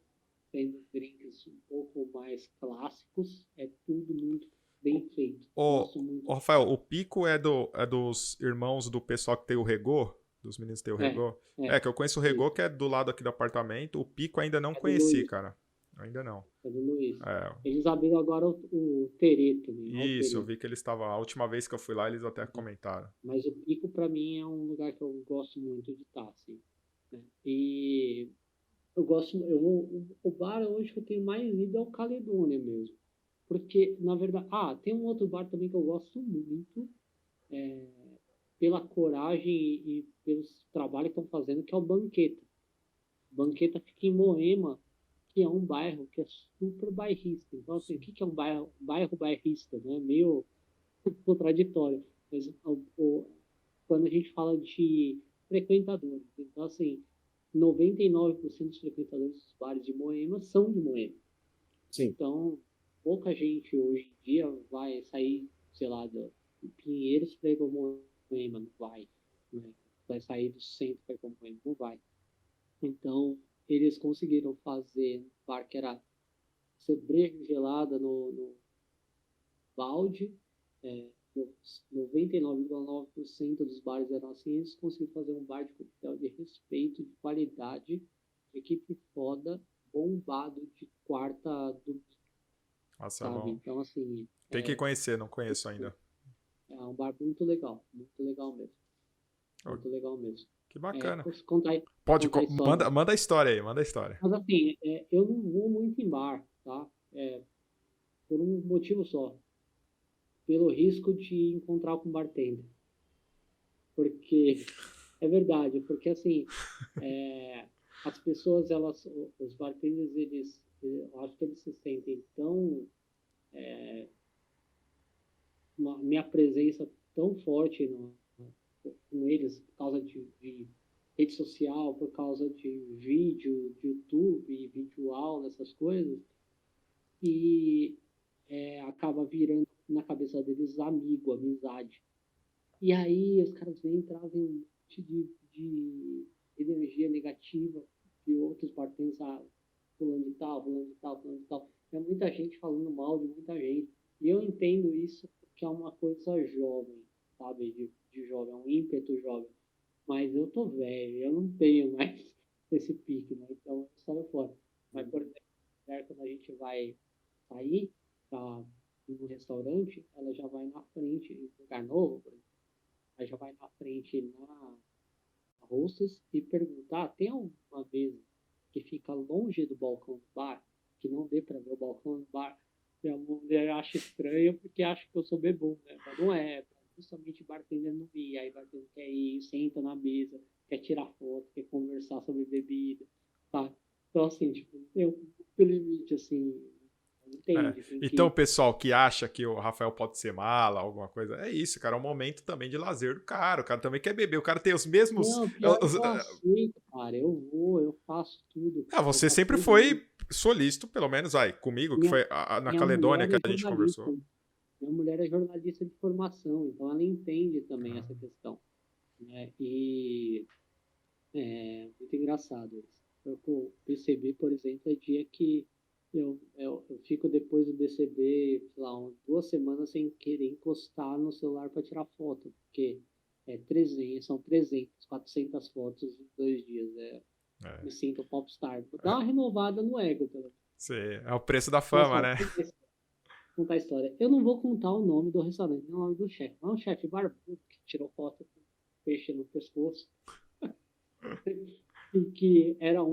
tendo drinks um pouco mais clássicos, é tudo muito bem feito. Gosto muito. Ô, Rafael, o Pico é dos irmãos do pessoal que tem o Regô? Dos meninos que tem o Regô? Que eu conheço o Regô, que é do lado aqui do apartamento. O Pico ainda não conheci, cara. Ainda não. É do Luiz. Eles abriram agora o Terê também. Isso, eu vi que eles estavam. A última vez que eu fui lá, eles até comentaram. Mas o Pico, pra mim, é um lugar que eu gosto muito de estar, assim. Né? E eu gosto. O bar hoje que eu tenho mais ido é o Caledônia mesmo. Porque, na verdade. Tem um outro bar também que eu gosto muito. Pela coragem e pelos trabalhos que estão fazendo, que é o Banqueta. Banqueta fica em Moema, que é um bairro que é super bairrista. Então, assim, o que é um bairro bairrista? Né? Meio contraditório. Mas quando a gente fala de frequentadores, então, assim, 99% dos frequentadores dos bares de Moema são de Moema. Sim. Então, pouca gente hoje em dia vai sair, sei lá, do Pinheiros para ir para Moema, não vai. Né? Vai sair do centro para ir para Moema, não vai. Então, eles conseguiram fazer um bar que era cerveja gelada no balde, 99,9% dos bares eram assim, eles conseguiram fazer um bar de coquetel de respeito, de qualidade, de equipe foda, bombado de quarta do Nossa, sabe? bom. Então, assim... Tem que conhecer, não conheço ainda. É um bar muito legal mesmo. Muito legal mesmo. Que bacana. Pode manda a história aí, manda a história. Mas assim, eu não vou muito em bar, tá? Por um motivo só. Pelo risco de encontrar com um bartender. Porque, é verdade, porque assim, as pessoas, os bartenders, eu acho que eles se sentem tão... minha presença tão forte com eles por causa de rede social, por causa de vídeo, de YouTube, vídeo aula, essas coisas, e acaba virando na cabeça deles amigo, amizade. E aí os caras vêm e trazem um monte de energia negativa de outros bartenders, fulano de tal, fulano de tal, fulano de tal. É muita gente falando mal de muita gente. E eu entendo isso porque é uma coisa jovem, sabe? De jovem, é um ímpeto jovem. Mas eu tô velho, eu não tenho mais esse pique, né? Então eu saio fora. Mas, por exemplo, quando a gente vai sair para ir no restaurante, ela já vai na frente, em lugar novo, por exemplo, ela já vai na frente na hostess e perguntar, tem alguma mesa que fica longe do balcão do bar, que não dê para ver o balcão do bar? E a mulher acha estranho porque acha que eu sou bebum, né? Mas não é, justamente o bartender não ir, aí o bartender quer ir, senta na mesa, quer tirar foto, quer conversar sobre bebida, tá? Então, assim, tipo, tem um limite, assim, entende? Então, o pessoal que acha que o Rafael pode ser mala, alguma coisa, é isso, cara, é um momento também de lazer do cara, o cara também quer beber, o cara tem os mesmos... Não, pior que eu aceito, cara, eu faço tudo. Você sempre foi solícito, pelo menos, comigo, que foi na Caledônia que a gente conversou. Minha mulher é jornalista de formação, então ela entende também essa questão. Né? E é muito engraçado isso. Eu percebi, por exemplo, é dia que eu fico depois do BCB, sei lá, 2 semanas sem querer encostar no celular para tirar foto, porque são 300, 400 fotos em 2 dias. Me sinto popstar. Vou dar uma renovada no ego, pelo menos. Sim, é o preço da fama, né? Contar a história. Eu não vou contar o nome do restaurante, nem o nome do chefe. Mas é um chefe barbudo que tirou foto com peixe no pescoço. E que era por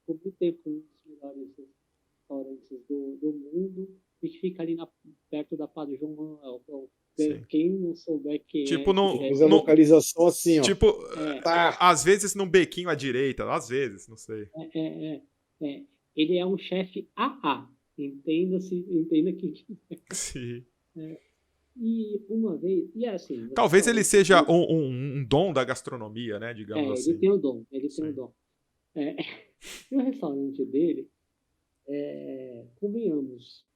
muito tempo, um dos melhores restaurantes do mundo. E que fica ali perto da Padre João Manuel. Então, quem não souber que Fez a localização assim, ó. Tipo, às vezes num bequinho à direita, às vezes, não sei. Ele é um chefe AA. Entenda que... Sim. E uma vez... E assim... Talvez ele seja um dom da gastronomia, né? Digamos ele assim. tem o dom. Ele tem Sim. o dom. E o restaurante dele, convenhamos,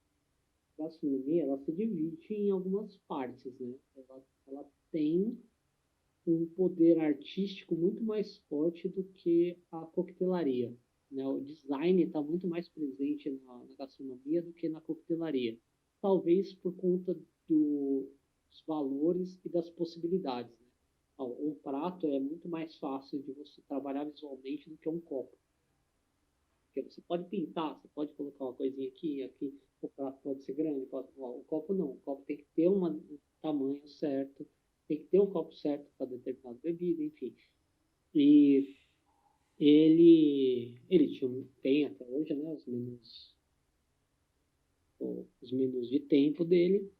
a gastronomia, ela se divide em algumas partes, né? Ela tem um poder artístico muito mais forte do que a coquetelaria, né? O design está muito mais presente na gastronomia do que na coquetelaria. Talvez por conta dos valores e das possibilidades, né? Um prato é muito mais fácil de você trabalhar visualmente do que um copo. Porque você pode pintar, você pode colocar uma coisinha aqui, o prato pode ser grande, o copo não. O copo tem que ter um tamanho certo, tem que ter um copo certo para determinada bebida, enfim. E ele tem até hoje, né, os menus de tempo dele.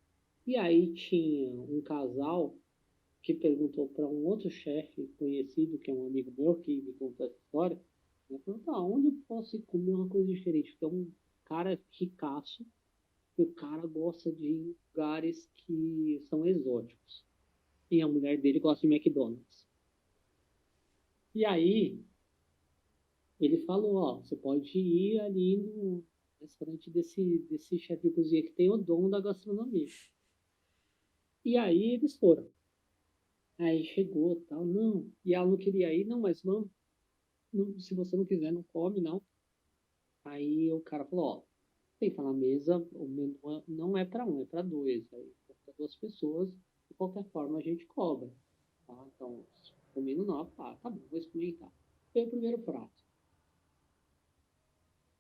E aí tinha um casal que perguntou para um outro chefe conhecido, que é um amigo meu, que me contou essa história, né, perguntou, onde eu posso ir comer uma coisa diferente? Porque é um cara ricaço, e o cara gosta de lugares que são exóticos. E a mulher dele gosta de McDonald's. E aí, ele falou, você pode ir ali no restaurante desse chefe de cozinha que tem o dom da gastronomia. E aí eles foram. Aí chegou, tal, não. E ela não queria ir, não, mas vamos. Não, se você não quiser, não come, não. Aí o cara falou, senta na mesa, o menu não é para um, é para dois. Aí para duas pessoas, de qualquer forma a gente cobra. Tá? Então, comendo não, tá bom, vou experimentar. Veio o primeiro prato.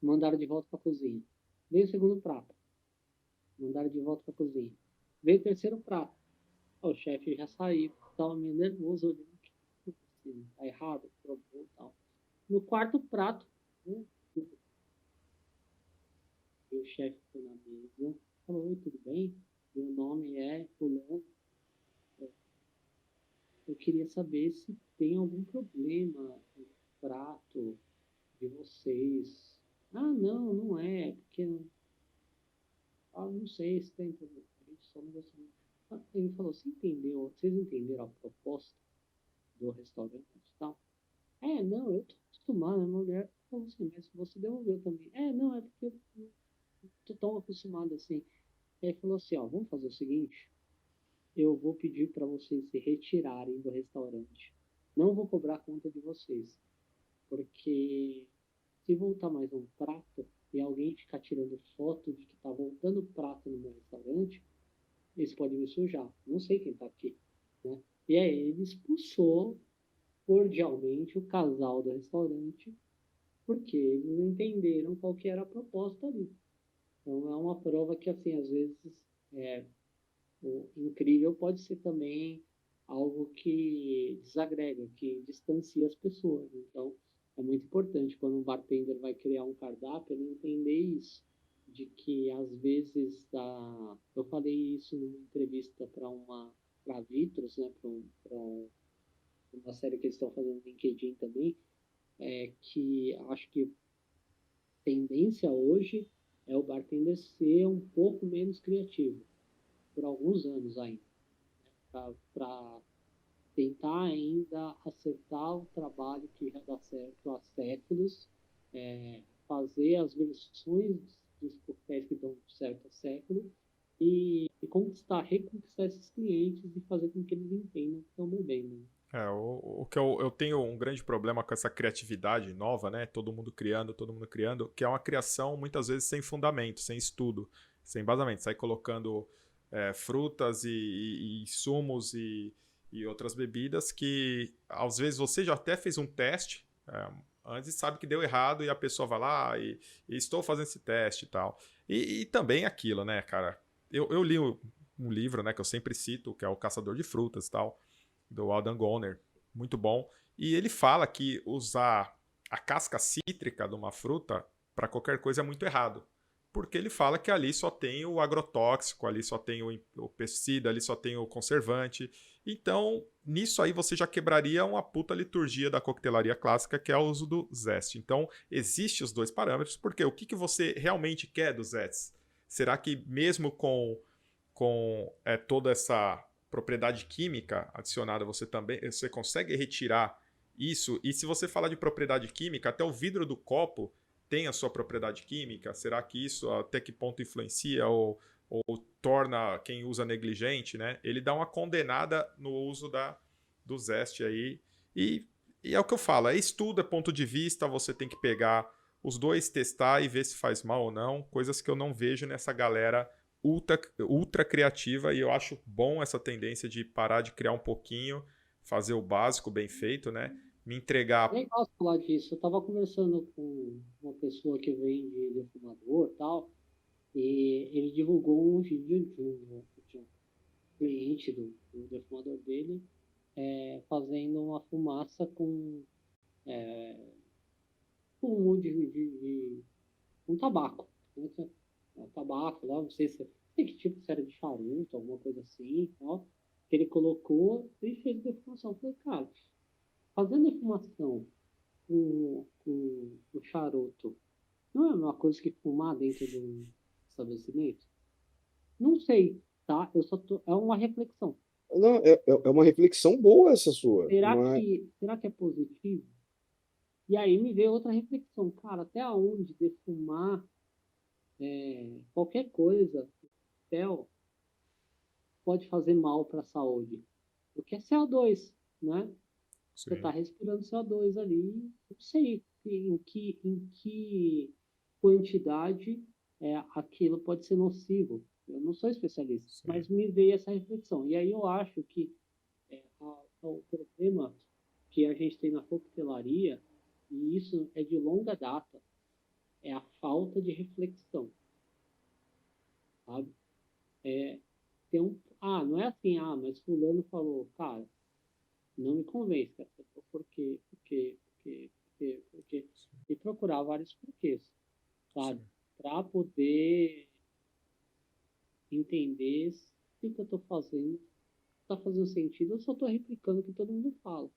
Mandaram de volta para a cozinha. Veio o segundo prato. Mandaram de volta para a cozinha. Veio o terceiro prato. O chefe já saiu, estava meio nervoso, olhando assim, tá errado, provou e tal. No quarto prato, o chefe foi na mesa, falou, oi, tudo bem? Meu nome é fulano. Eu queria saber se tem algum problema no prato de vocês. Ah, não é, porque não sei se tem problema. A gente só não gostou. Ele falou, vocês entenderam a proposta do restaurante e tal? Não, eu tô acostumado, a mulher falou assim, mas você devolveu também. Não, é porque eu tô tão acostumado assim. Aí ele falou assim, vamos fazer o seguinte, eu vou pedir para vocês se retirarem do restaurante. Não vou cobrar a conta de vocês, porque se voltar mais um prato e alguém ficar tirando foto de que tá voltando prato no meu restaurante, eles podem me sujar. Não sei quem tá aqui, né? E aí ele expulsou cordialmente o casal do restaurante, porque eles não entenderam qual que era a proposta ali. Então é uma prova que, assim, às vezes o incrível pode ser também algo que desagrega, que distancia as pessoas. Então é muito importante quando um bartender vai criar um cardápio, ele entender isso, de que às vezes eu falei isso numa entrevista para Vitros, né, para uma série que eles estão fazendo no LinkedIn também, que acho que tendência hoje é o bartender ser um pouco menos criativo, por alguns anos ainda, para tentar ainda acertar o trabalho que já dá certo há séculos, fazer as versões dos coquetéis que dão certo há séculos e reconquistar esses clientes e fazer com que eles entendam que estão bebendo. O que eu tenho um grande problema com essa criatividade nova, né? Todo mundo criando, que é uma criação muitas vezes sem fundamento, sem estudo, sem embasamento. Sai colocando frutas e insumos e outras bebidas que às vezes você já até fez um teste antes e sabe que deu errado e a pessoa vai lá e estou fazendo esse teste e tal. E também aquilo, né, cara? Eu li um livro, né, que eu sempre cito, que é O Caçador de Frutas e tal, do Aldan Goner, muito bom. E ele fala que usar a casca cítrica de uma fruta para qualquer coisa é muito errado. porque ele fala que ali só tem o agrotóxico, ali só tem o pesticida, ali só tem o conservante. Então, nisso aí você já quebraria uma puta liturgia da coquetelaria clássica, que é o uso do zeste. Então, existem os dois parâmetros, porque o que você realmente quer do zeste? Será que mesmo com toda essa propriedade química adicionada, você consegue retirar isso? E se você falar de propriedade química, até o vidro do copo tem a sua propriedade química? Será que isso até que ponto influencia ou torna quem usa negligente, né? Ele dá uma condenada no uso do zeste aí. E é o que eu falo, é estudo, é ponto de vista, você tem que pegar os dois, testar e ver se faz mal ou não, coisas que eu não vejo nessa galera ultra criativa, e eu acho bom essa tendência de parar de criar um pouquinho, fazer o básico bem feito, né? Me entregar. Legal você falar disso. Eu tava conversando com uma pessoa que vende defumador e tal, e ele divulgou um vídeo de um cliente do defumador dele fazendo uma fumaça com fumo de um tabaco. Tabaco lá, não sei que tipo, se era de charuto, alguma coisa assim, tal, que ele colocou e fez defumação. Eu falei, cara, fazendo defumação com o charuto não é uma coisa que fumar dentro de um estabelecimento? Não sei, tá? É uma reflexão. Não, é uma reflexão boa essa sua. Será que é positivo? E aí me veio outra reflexão, cara, até onde defumar qualquer coisa, papel, pode fazer mal para a saúde? Porque é CO2, né? Você está respirando CO2 ali, não sei em que quantidade aquilo pode ser nocivo. Eu não sou especialista, sim, mas me veio essa reflexão. E aí eu acho que o problema que a gente tem na coquetelaria, e isso é de longa data, é a falta de reflexão. Sabe? Não é assim, mas fulano falou, cara, não me convence, cara. Por quê? E procurar vários porquês, sabe? Para poder entender se o que eu estou fazendo está fazendo sentido ou só estou replicando o que todo mundo fala.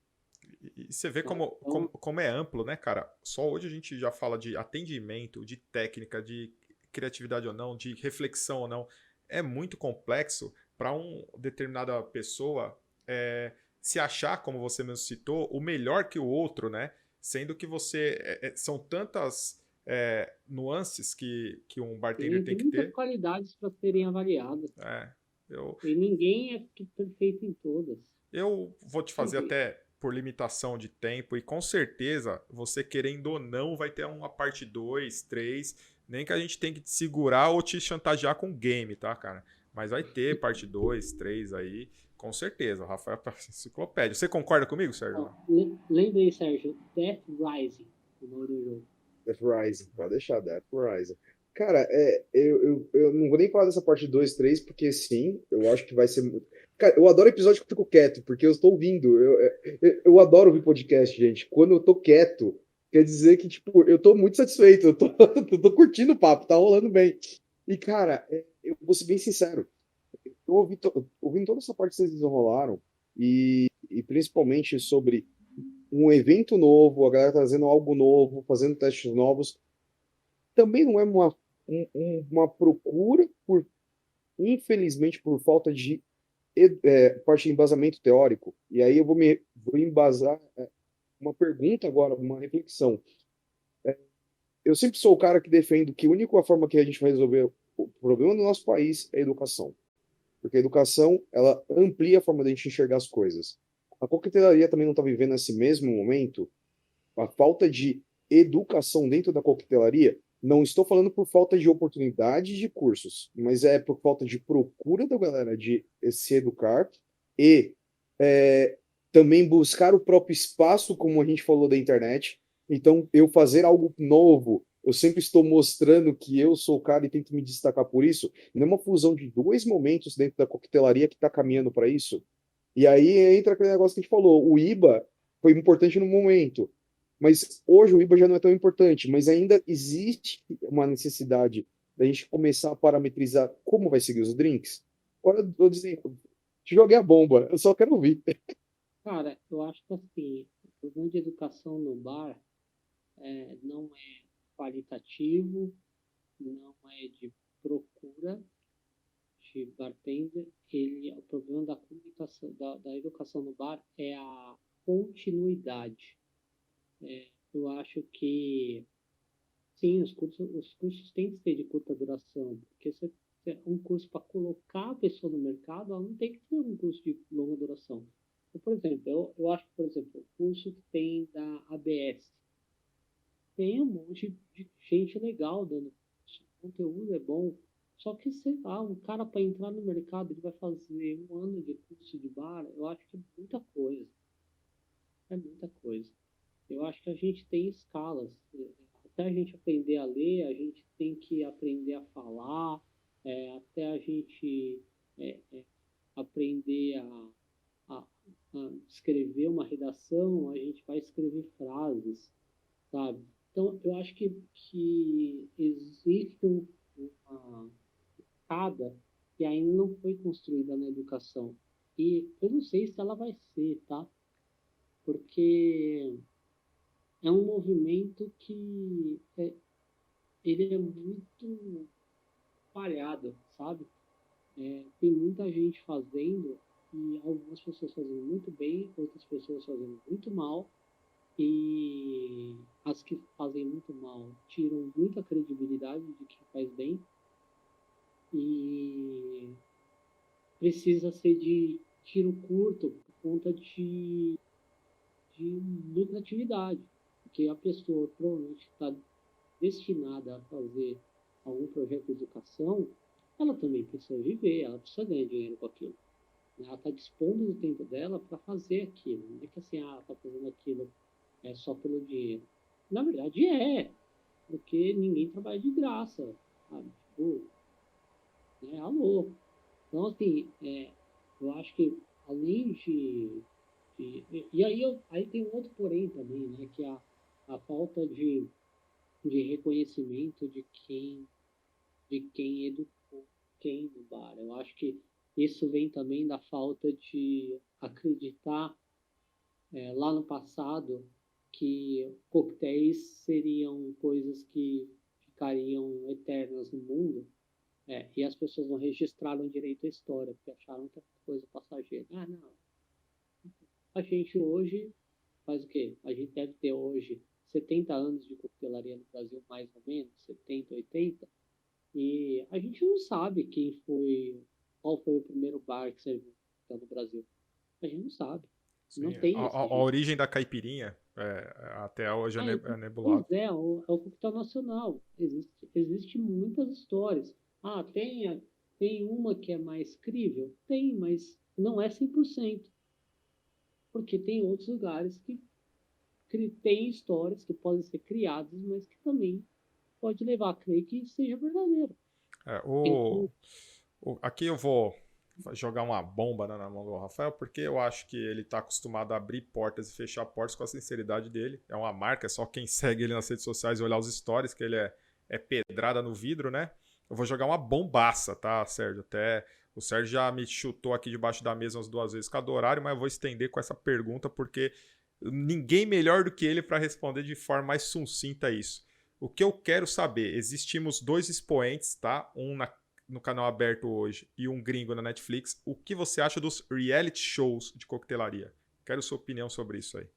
E você vê como é amplo, né, cara? Só hoje a gente já fala de atendimento, de técnica, de criatividade ou não, de reflexão ou não. É muito complexo para uma determinada pessoa se achar, como você mesmo citou, o melhor que o outro, né? Sendo que são tantas nuances que um bartender tem que ter. Muitas qualidades para serem avaliadas. E ninguém é perfeito em todas. Eu vou te fazer até por limitação de tempo, e com certeza, você querendo ou não, vai ter uma parte 2, 3, nem que a gente tenha que te segurar ou te chantagear com game, tá, cara? Mas vai ter parte 2, 3 aí, com certeza. O Rafael é enciclopédia. Você concorda comigo, Sérgio? Lembra aí, Sérgio, Death Rising, o nome do jogo. Death Rising, pode deixar, Death Rising. Cara, eu não vou nem falar dessa parte 2, 3, porque sim, eu acho que vai ser... Cara, eu adoro episódio que eu fico quieto, porque eu estou ouvindo. Eu adoro ouvir podcast, gente. Quando eu tô quieto, quer dizer que, tipo, eu tô muito satisfeito, eu tô curtindo o papo, tá rolando bem. E, cara, eu vou ser bem sincero, eu ouvindo toda essa parte que vocês desenrolaram, e principalmente sobre um evento novo, a galera trazendo algo novo, fazendo testes novos, também não é uma procura infelizmente, por falta de parte de embasamento teórico. E aí eu vou embasar uma pergunta agora, uma reflexão. Eu sempre sou o cara que defendo que a única forma que a gente vai resolver o problema do nosso país é a educação. Porque a educação, ela amplia a forma de a gente enxergar as coisas. A coquetelaria também não está vivendo nesse mesmo momento a falta de educação dentro da coquetelaria. Não estou falando por falta de oportunidade de cursos, mas é por falta de procura da galera de se educar e também buscar o próprio espaço, como a gente falou da internet. Então, eu fazer algo novo, eu sempre estou mostrando que eu sou o cara e tento me destacar por isso. Não é uma fusão de dois momentos dentro da coquetelaria que está caminhando para isso. E aí entra aquele negócio que a gente falou, o IBA foi importante no momento, mas hoje o IBA já não é tão importante, mas ainda existe uma necessidade da gente começar a parametrizar como vai seguir os drinks? Agora eu tô dizendo, joguei a bomba, eu só quero ouvir. Cara, eu acho que assim, o problema de educação no bar não é qualitativo, não é de procura de bartender, o problema da comunicação, da educação no bar é a continuidade. Eu acho que sim, os cursos têm que ser de curta duração, porque um curso para colocar a pessoa no mercado, ela não tem que ser um curso de longa duração. Então, por exemplo, eu acho que, por exemplo, o curso que tem da ABS, tem um monte de gente legal dando curso, o conteúdo é bom, só que, sei lá, um cara para entrar no mercado, ele vai fazer um ano de curso de bar, eu acho que é muita coisa. Eu acho que a gente tem escalas. Até a gente aprender a ler, a gente tem que aprender a falar, até a gente aprender a, a escrever uma redação, a gente vai escrever frases, sabe? Então, eu acho que existe uma escada que ainda não foi construída na educação. E eu não sei se ela vai ser, tá? Porque é um movimento que ele é muito falhado, sabe? Tem muita gente fazendo e algumas pessoas fazendo muito bem, outras pessoas fazendo muito mal, e as que fazem muito mal tiram muita credibilidade de quem faz bem e precisa ser de tiro curto por conta de lucratividade, porque a pessoa provavelmente está destinada a fazer algum projeto de educação, ela também precisa viver, ela precisa ganhar dinheiro com aquilo. Ela está dispondo do tempo dela para fazer aquilo. Não é que assim, ela está fazendo aquilo só pelo dinheiro. Na verdade porque ninguém trabalha de graça, sabe? Tipo, né? Alô. Então, assim, eu acho que além e aí tem um outro porém também, né? Que é a falta de reconhecimento de quem educou quem no bar. Eu acho que isso vem também da falta de acreditar lá no passado que coquetéis seriam coisas que ficariam eternas no mundo, e as pessoas não registraram direito a história, porque acharam que era coisa passageira. Ah, não. A gente hoje faz o quê? A gente deve ter hoje 70 anos de coquetelaria no Brasil, mais ou menos, 70, 80. E a gente não sabe qual foi o primeiro bar que serviu no Brasil. A gente não sabe. Não Sim, tem esse a registro. origem da caipirinha até hoje é, Ah, é pois nebulado. é o coquetel nacional. Existe muitas histórias. Ah, tem uma que é mais crível? Tem, mas não é 100%. Porque tem outros lugares que têm histórias que podem ser criadas, mas que também pode levar a crer que seja verdadeiro. É, Então, aqui eu vou jogar uma bomba na mão do Rafael, porque eu acho que ele está acostumado a abrir portas e fechar portas com a sinceridade dele. É uma marca, é só quem segue ele nas redes sociais e olhar os stories, que ele é pedrada no vidro, né? Eu vou jogar uma bombaça, tá, Sérgio? Até o Sérgio já me chutou aqui debaixo da mesa umas 2 vezes cada horário, mas eu vou estender com essa pergunta, porque ninguém melhor do que ele para responder de forma mais sucinta isso. O que eu quero saber, existimos 2 expoentes, tá? No canal aberto hoje e um gringo na Netflix. O que você acha dos reality shows de coquetelaria? Quero sua opinião sobre isso aí.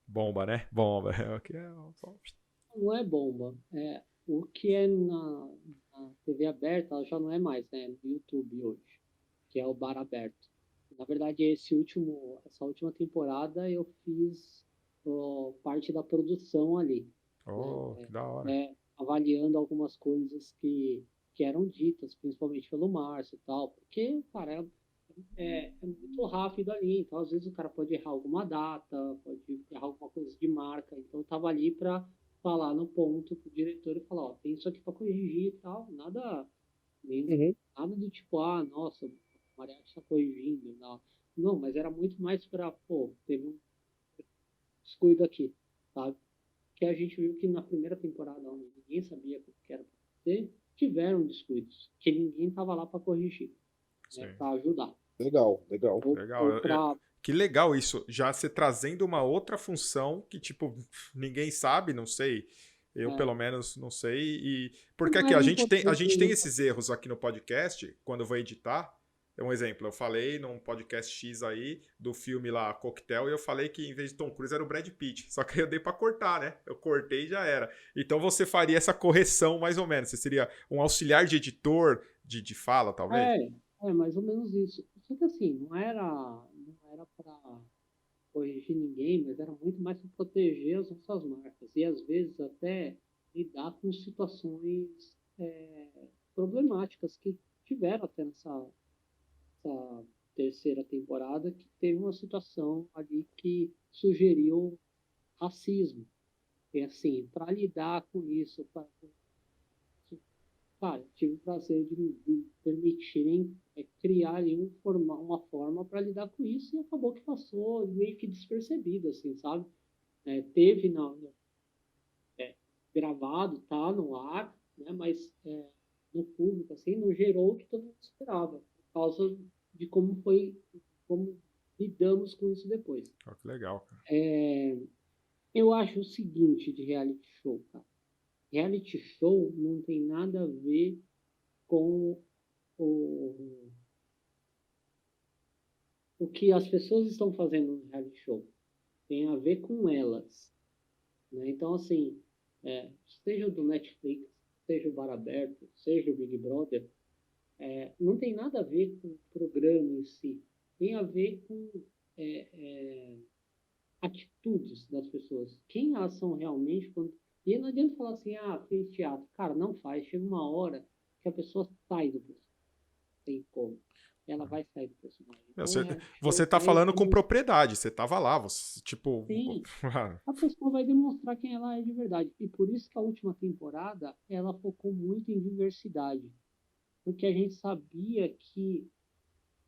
Bomba, né? Bomba. não é bomba. O que é na TV aberta, ela já não é mais, né? No YouTube hoje, que é o bar aberto. Na verdade, essa última temporada eu fiz parte da produção ali, né? Oh, que da hora. Avaliando algumas coisas que eram ditas, principalmente pelo Márcio e tal, porque, cara, é muito rápido ali, então às vezes o cara pode errar alguma data, pode errar alguma coisa de marca, então eu tava ali para falar no ponto pro diretor e falar, ó, tem isso aqui para corrigir e tal, Uhum. nada do tipo, ah, nossa, o Mariachi está corrigindo, não, mas era muito mais para, pô, teve um descuido aqui, sabe? que a gente viu que na primeira temporada, onde ninguém sabia o que era para ser, tiveram descuidos, que ninguém estava lá para corrigir, né, Sim. para ajudar. Legal, legal. Legal. Que legal isso. Já você trazendo uma outra função que, tipo, ninguém sabe, não sei. Eu, pelo menos, não sei. E porque aqui, a gente tem esses erros aqui no podcast, quando eu vou editar. É um exemplo, eu falei num podcast X aí, do filme lá, Coquetel, e eu falei que em vez de Tom Cruise era o Brad Pitt. Só que aí eu dei pra cortar, né? Eu cortei e já era. Então você faria essa correção, mais ou menos. Você seria um auxiliar de editor de fala, talvez? Mais ou menos isso. Só que assim, não era para corrigir ninguém, mas era muito mais para proteger as nossas marcas. E às vezes até lidar com situações problemáticas que tiveram até essa terceira temporada, que teve uma situação ali que sugeriu racismo. E assim, para lidar com isso, cara, tive o prazer de permitirem criar ali uma forma para lidar com isso, e acabou que passou meio que despercebido, assim, sabe? Teve gravado, tá no ar, né? Mas no público, assim, não gerou o que todo mundo esperava, por causa de como lidamos com isso depois. Oh, que legal, cara. Eu acho o seguinte de reality show, cara. Reality show não tem nada a ver com o que as pessoas estão fazendo no reality show. Tem a ver com elas, né? Então, assim, seja o do Netflix, seja o Bar Aberto, seja o Big Brother, não tem nada a ver com o programa em si. Tem a ver com atitudes das pessoas. Quem elas são realmente. E não adianta falar assim, fez teatro. Cara, não faz. Chega uma hora que a pessoa sai do personagem. Tem como. Ela vai sair do personagem. Então, Você tá falando com propriedade. Você tava lá, você, tipo... Sim. A pessoa vai demonstrar quem ela é de verdade. E por isso que a última temporada, ela focou muito em diversidade. Porque a gente sabia que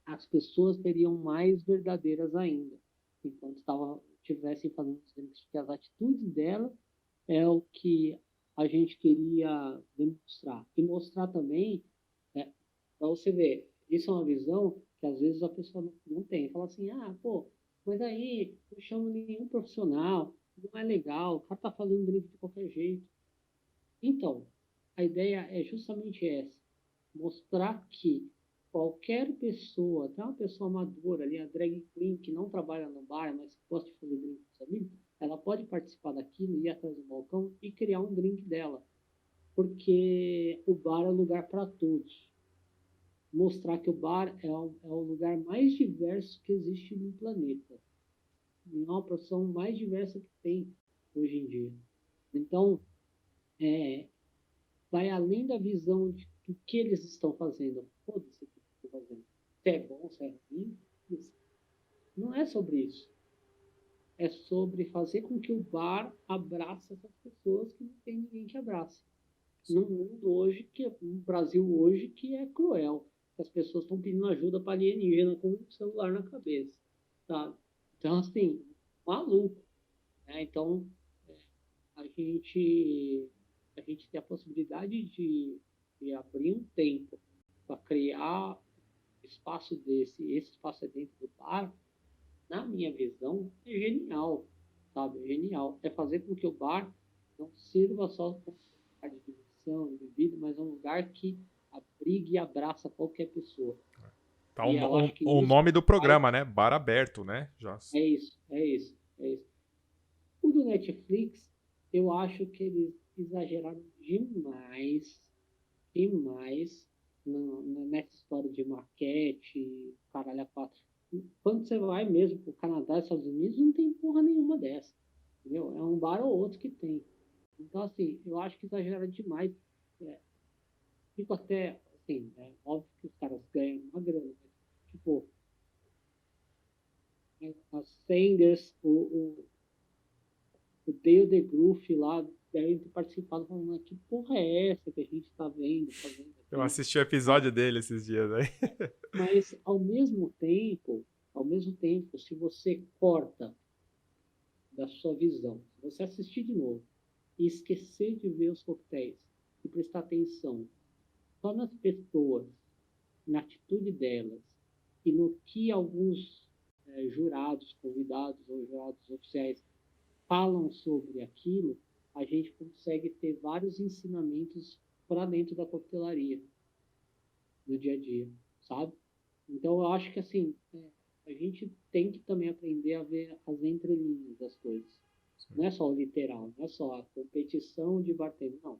as pessoas seriam mais verdadeiras ainda. Enquanto estivessem fazendo isso, que as atitudes dela é o que a gente queria demonstrar. E mostrar também, para você ver, isso é uma visão que às vezes a pessoa não tem. Fala assim, pô, mas aí não chamo nenhum profissional, não é legal, o cara tá fazendo drink de qualquer jeito. Então, a ideia é justamente essa, mostrar que qualquer pessoa, até uma pessoa madura ali, a drag queen que não trabalha no bar, mas que gosta de fazer drink com os amigos, ela pode participar daquilo, ir atrás do balcão e criar um drink dela. Porque o bar é lugar para todos. Mostrar que o bar é o lugar mais diverso que existe no planeta. É uma profissão mais diversa que tem hoje em dia. Então, vai além da visão do que eles estão fazendo. Foda-se o que eles estão fazendo. Se é bom, se é ruim. Não é sobre isso. É sobre fazer com que o bar abrace essas pessoas que não tem ninguém que abrace. Num mundo hoje, no Brasil hoje, que é cruel. As pessoas estão pedindo ajuda para alienígena com um celular na cabeça. Tá? Então, assim, maluco. Né? Então, a gente tem a possibilidade de abrir um tempo para criar espaço desse. Esse espaço é dentro do bar, na minha visão, é genial, sabe? É genial. É fazer com que o bar não sirva só como um lugar de diversão, de bebida, mas um lugar que abrigue e abraça qualquer pessoa. Tá o nome do programa, né? Bar Aberto, né? É isso. O do Netflix, eu acho que eles exageraram demais nessa história de maquete, caralho a quatro. Quando você vai mesmo pro Canadá e Estados Unidos, não tem porra nenhuma dessa. Entendeu? É um bar ou outro que tem. Então, assim, eu acho que exageraram demais. Fico até, assim, óbvio que os caras ganham uma grana. Mas, tipo, a Sanders, o Dale DeGruff lá devem ter participado falando, que porra é essa que a gente tá vendo, fazendo aqui? Eu assisti o episódio dele esses dias aí. Mas ao mesmo tempo, se você corta da sua visão, se você assistir de novo e esquecer de ver os coquetéis e prestar atenção só nas pessoas, na atitude delas e no que alguns jurados, convidados ou jurados oficiais falam sobre aquilo, a gente consegue ter vários ensinamentos para dentro da coquetelaria, no dia a dia, sabe? Então, eu acho que, assim, a gente tem que também aprender a ver as entrelinhas das coisas. Não é só o literal, não é só a competição de bartender, não.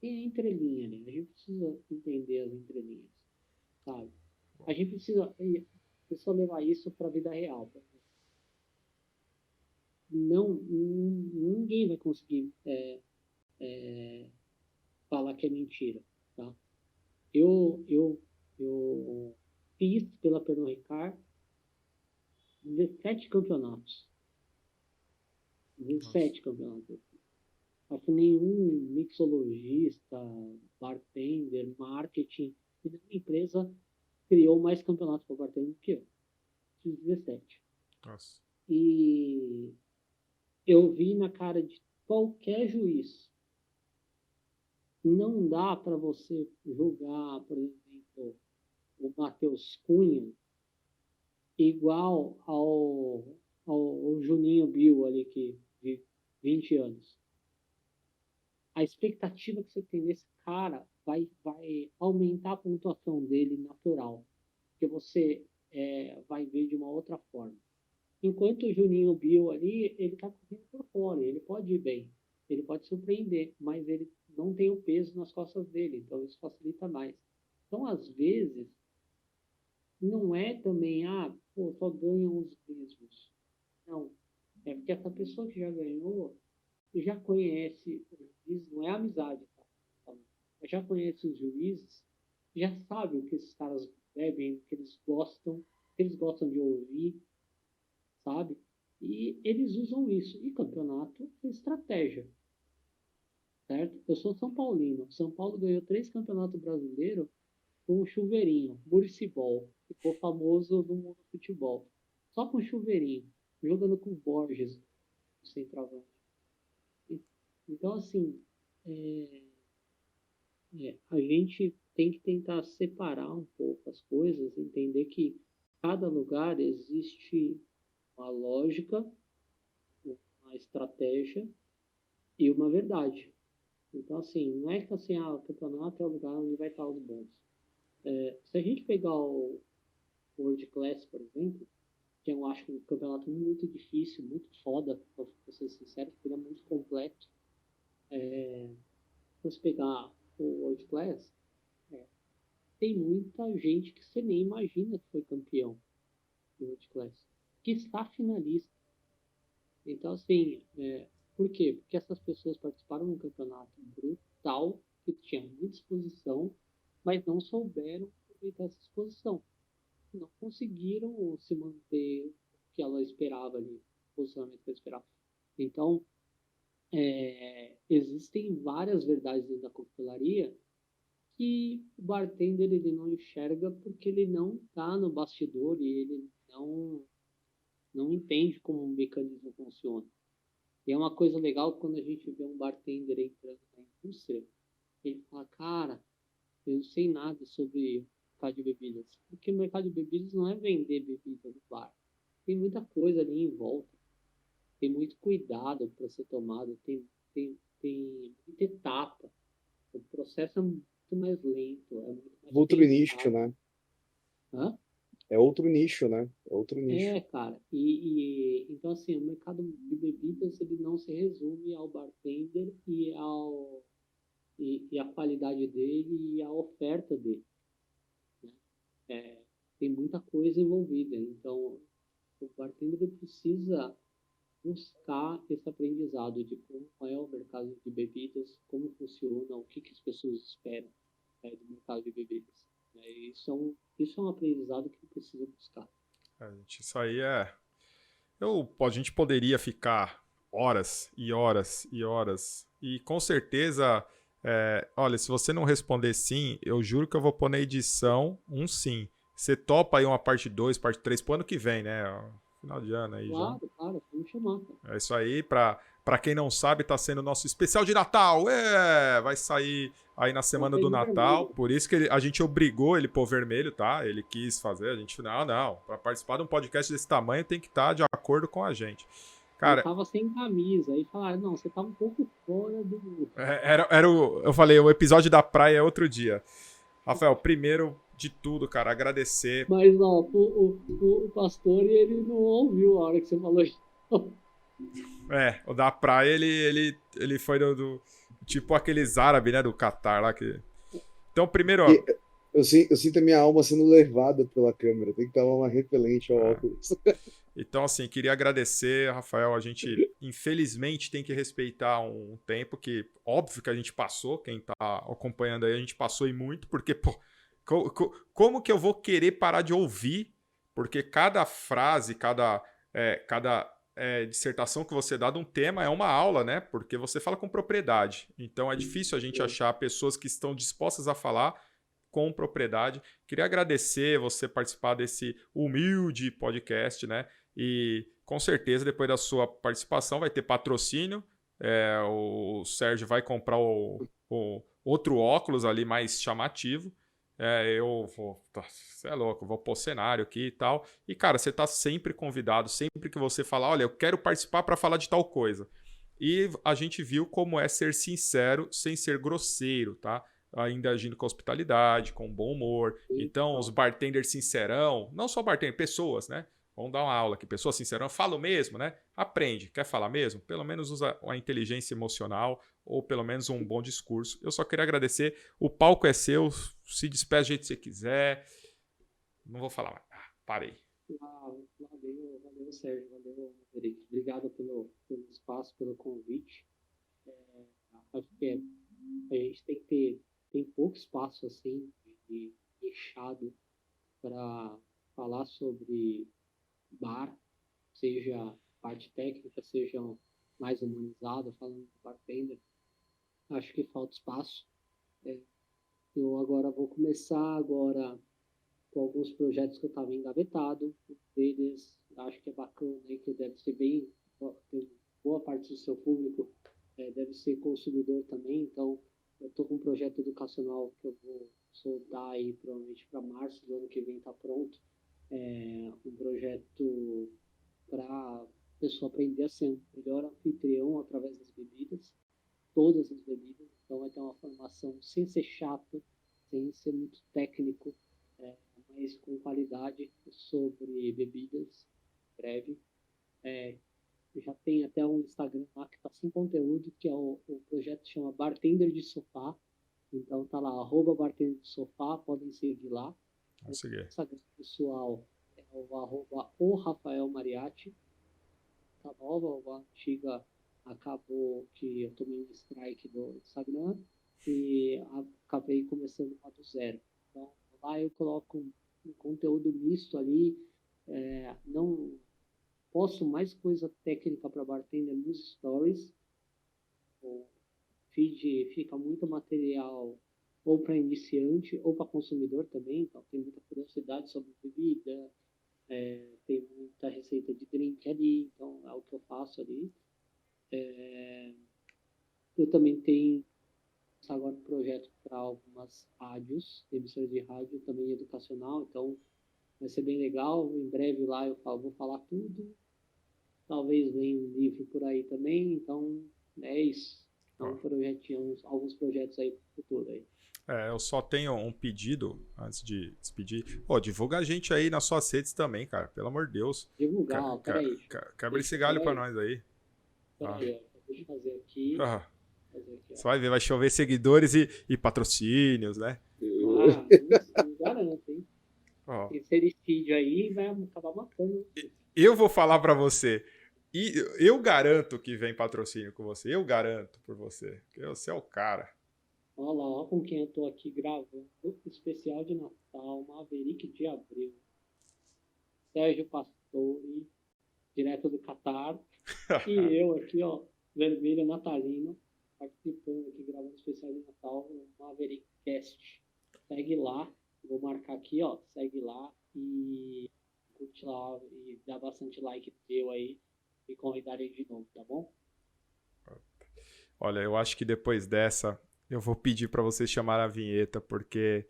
Tem a entrelinha, né? A gente precisa entender as entrelinhas, sabe? A gente precisa levar isso para a vida real. Não, ninguém vai conseguir falar que é mentira, tá? Eu fiz pela Pernod Ricard 17 campeonatos. 17 campeonatos. Acho que nenhum mixologista, bartender, marketing, nenhuma empresa criou mais campeonatos para bartender do que eu. Fiz 17. Nossa. E eu vi na cara de qualquer juiz. Não dá para você julgar, por exemplo, o Matheus Cunha igual ao Juninho Bill ali, de 20 anos. A expectativa que você tem desse cara vai aumentar a pontuação dele natural, porque você vai ver de uma outra forma. Enquanto o Juninho Bill ali, ele está correndo por fora, ele pode ir bem, ele pode surpreender, mas ele não tem o peso nas costas dele, então isso facilita mais. Então, às vezes, não é também, só ganham os mesmos. Não, é porque essa pessoa que já ganhou, já conhece os juízes, não é amizade, tá? Já conhece os juízes, já sabe o que esses caras bebem, o que eles gostam de ouvir, sabe? E eles usam isso. E campeonato é estratégia, certo? Eu sou São Paulino. São Paulo ganhou 3 campeonatos brasileiros com o chuveirinho, Muricibol, ficou famoso no mundo do futebol. Só com chuveirinho, jogando com Borges, o centroavante. Então, assim, a gente tem que tentar separar um pouco as coisas, entender que cada lugar existe uma lógica, uma estratégia e uma verdade. Então, assim, não é que assim, o campeonato é o lugar onde vai estar os bons. Se a gente pegar o World Class, por exemplo, que eu acho um campeonato muito difícil, muito foda, pra ser sincero, porque ele é muito completo. Se você pegar o World Class, tem muita gente que você nem imagina que foi campeão do World Class, que está finalista. Então, assim, por quê? Porque essas pessoas participaram de um campeonato brutal, que tinha muita exposição, mas não souberam aproveitar essa exposição. Não conseguiram se manter o que ela esperava ali, o posicionamento que ela esperava. Então, existem várias verdades dentro da coquetelaria que o bartender ele não enxerga porque ele não está no bastidor e ele não entende como o mecanismo funciona. E é uma coisa legal quando a gente vê um bartender entrando na indústria, ele fala, cara, eu não sei nada sobre o mercado de bebidas. Porque o mercado de bebidas não é vender bebida no bar. Tem muita coisa ali em volta. Tem muito cuidado para ser tomado. Tem muita etapa. O processo é muito mais lento. É muito mais Outro pensado. nicho, né? Hã? É outro nicho, né? É outro nicho. Cara. Então, assim, o mercado de bebidas ele não se resume ao bartender e a qualidade dele e a oferta dele. Né? Tem muita coisa envolvida. Então, o bartender precisa buscar esse aprendizado de como é o mercado de bebidas, como funciona, o que as pessoas esperam do mercado de bebidas. Isso é um aprendizado que ele precisa buscar. Isso aí a gente poderia ficar horas e horas e horas. E com certeza, olha, se você não responder sim, eu juro que eu vou pôr na edição um sim. Você topa aí uma parte 2, parte 3 pro ano que vem, né? Final de ano aí já. Claro, vamos chamar, cara. É isso aí, pra quem não sabe, tá sendo o nosso especial de Natal. Vai sair aí na semana do Natal. Vermelho. Por isso que a gente obrigou ele pôr vermelho, tá? Ele quis fazer, a gente, não. Pra participar de um podcast desse tamanho tem que estar de acordo com a gente. Cara, Eu tava sem camisa, aí falaram, não, você tá um pouco fora do... eu falei, o episódio da praia é outro dia. Rafael, primeiro de tudo, cara, agradecer. Mas, ó, o pastor, ele não ouviu a hora que você falou isso. O da praia, ele foi tipo aqueles árabes, né, do Catar lá. Então, primeiro, ó, Eu sinto a minha alma sendo levada pela câmera. Tem que dar uma repelente ao óculos. Então, assim, queria agradecer, Rafael. A gente, infelizmente, tem que respeitar um tempo que, óbvio que a gente passou. Quem tá acompanhando aí, a gente passou e muito, porque, pô, como que eu vou querer parar de ouvir? Porque cada frase, cada dissertação que você dá de um tema é uma aula, né? Porque você fala com propriedade. Então, é difícil a gente achar pessoas que estão dispostas a falar com propriedade. Queria agradecer você participar desse humilde podcast, né? E com certeza, depois da sua participação, vai ter patrocínio. O Sérgio vai comprar o outro óculos ali mais chamativo. Você é louco, vou pôr cenário aqui e tal. E, cara, você tá sempre convidado, sempre que você falar, olha, eu quero participar para falar de tal coisa. E a gente viu como é ser sincero sem ser grosseiro, tá? Ainda agindo com hospitalidade, com bom humor. Então, os bartenders sincerão, não só bartender, pessoas, né? Vamos dar uma aula aqui. Pessoa sincerão, fala mesmo, né? Aprende. Quer falar mesmo? Pelo menos usa a inteligência emocional ou pelo menos um bom discurso. Eu só queria agradecer. O palco é seu. Se despede do jeito que você quiser. Não vou falar mais. Parei. Valeu, Sérgio. Valeu, Eric. Obrigado pelo espaço, pelo convite. Acho que a gente tem pouco espaço assim de fechado para falar sobre bar, seja parte técnica, seja mais humanizado, falando do bartender. Acho que falta espaço. Eu agora vou começar agora com alguns projetos que eu estava engavetado. Um deles, acho que é bacana, né, que deve ser bem... Boa parte do seu público deve ser consumidor também, então eu estou com um projeto educacional que eu vou soltar aí provavelmente para março do ano que vem, está pronto. Um projeto para a pessoa aprender a ser um melhor anfitrião através das bebidas, todas as bebidas. Então vai ter uma formação sem ser chato, sem ser muito técnico, mas com qualidade sobre bebidas, breve. Já tem até um Instagram lá que está sem conteúdo, que é o projeto que chama Bartender de Sofá. Então tá lá, @bartender de sofá, podem seguir lá. Vamos seguir. O Instagram pessoal é o Rafael Mariatti. Tá nova, a antiga acabou que eu tomei um strike do Instagram e acabei começando uma do zero. Então lá eu coloco um conteúdo misto ali, não posto mais coisa técnica para bartender nos stories. O feed fica muito material ou para iniciante ou para consumidor também, então tem muita curiosidade sobre bebida, tem muita receita de drink ali, então é o que eu faço ali. Eu também tenho agora um projeto para algumas rádios, emissoras de rádio também educacional, então vai ser bem legal. Em breve lá eu vou falar tudo. Talvez venha um livro por aí também, então é isso. Então, alguns projetos aí para o futuro aí. Eu só tenho um pedido antes de despedir. Divulga a gente aí nas suas redes também, cara. Pelo amor de Deus. Divulgar, peraí. Quebra esse galho pra nós aí. Peraí, deixa eu fazer aqui. Você vai ver, vai chover seguidores e patrocínios, né? Não garanto, hein? Esse vídeo aí vai acabar matando. Eu vou falar pra você. E eu garanto que vem patrocínio com você. Eu garanto por você. Porque você é o cara. Olha lá, olha com quem eu tô aqui gravando. Especial de Natal, Maverick de Abril. Sérgio Pastore, direto do Catar. E eu aqui, ó, vermelho natalino, participando aqui, gravando especial de Natal, no Maverick Cast. Segue lá, vou marcar aqui, ó, segue lá e curte lá e dá bastante like teu aí e convidar ele de novo, tá bom? Olha, eu acho que depois dessa eu vou pedir pra você chamar a vinheta, porque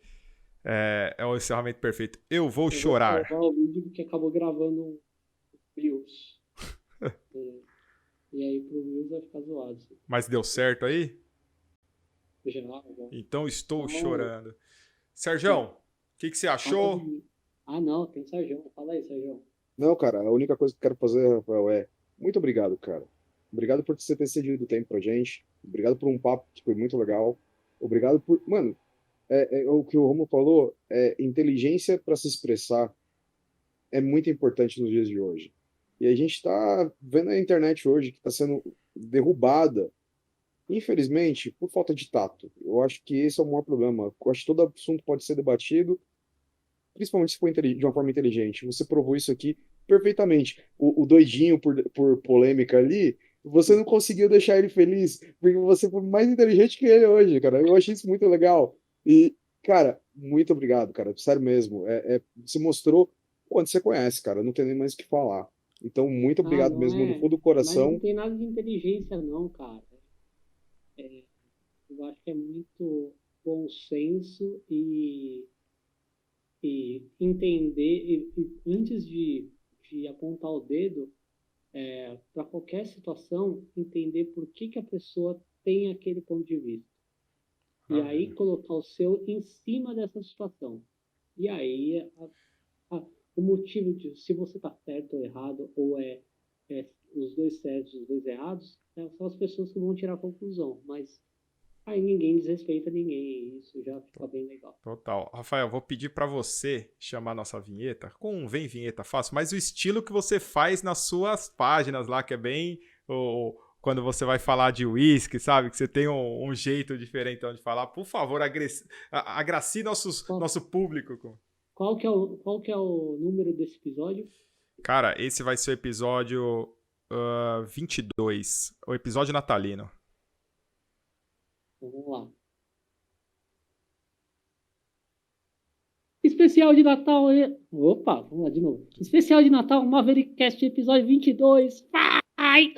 é o encerramento perfeito. Eu vou Eu vou chorar. salvar o vídeo porque acabou gravando um Reels. E aí pro Reels vai ficar zoado. Assim. Mas deu certo aí? Já. Então estou Não. chorando. Serjão, o que você achou? Ah, não, tem Sérgio. Fala aí, Sérgio. Não, cara, a única coisa que eu quero fazer, Rafael, é muito obrigado, cara. Obrigado por você ter cedido tempo pra gente. Obrigado por um papo que foi muito legal. Obrigado por. Mano, o que o Romo falou, inteligência para se expressar é muito importante nos dias de hoje. E a gente está vendo a internet hoje que está sendo derrubada, infelizmente, por falta de tato. Eu acho que esse é o maior problema. Eu acho que todo assunto pode ser debatido, principalmente se for de uma forma inteligente. Você provou isso aqui perfeitamente. O doidinho por polêmica ali, você não conseguiu deixar ele feliz, porque você foi mais inteligente que ele hoje, cara. Eu achei isso muito legal. E, cara, muito obrigado, cara. Sério mesmo. Você mostrou onde você conhece, cara. Não tem nem mais o que falar. Então, muito Ah, obrigado não mesmo do é. fundo do Mas não coração. tem nada de inteligência, não, cara. Eu acho que é muito bom senso e entender, e antes de apontar o dedo, para qualquer situação, entender por que a pessoa tem aquele ponto de vista. E aí colocar o seu em cima dessa situação. E aí o motivo de se você está certo ou errado, ou os dois certos e os dois errados, são as pessoas que vão tirar a conclusão. Mas aí ninguém desrespeita ninguém, e isso já fica bem legal. Total. Rafael, vou pedir pra você chamar nossa vinheta com um Vem Vinheta Fácil, mas o estilo que você faz nas suas páginas lá, que é bem quando você vai falar de uísque, sabe? Que você tem um jeito diferente de falar. Por favor, agracie nosso público. Qual que é o número desse episódio? Cara, esse vai ser o episódio 22, o episódio natalino. Então, vamos lá. Especial de Natal. Opa, vamos lá de novo. Especial de Natal, Maverickcast, episódio 22. Vai!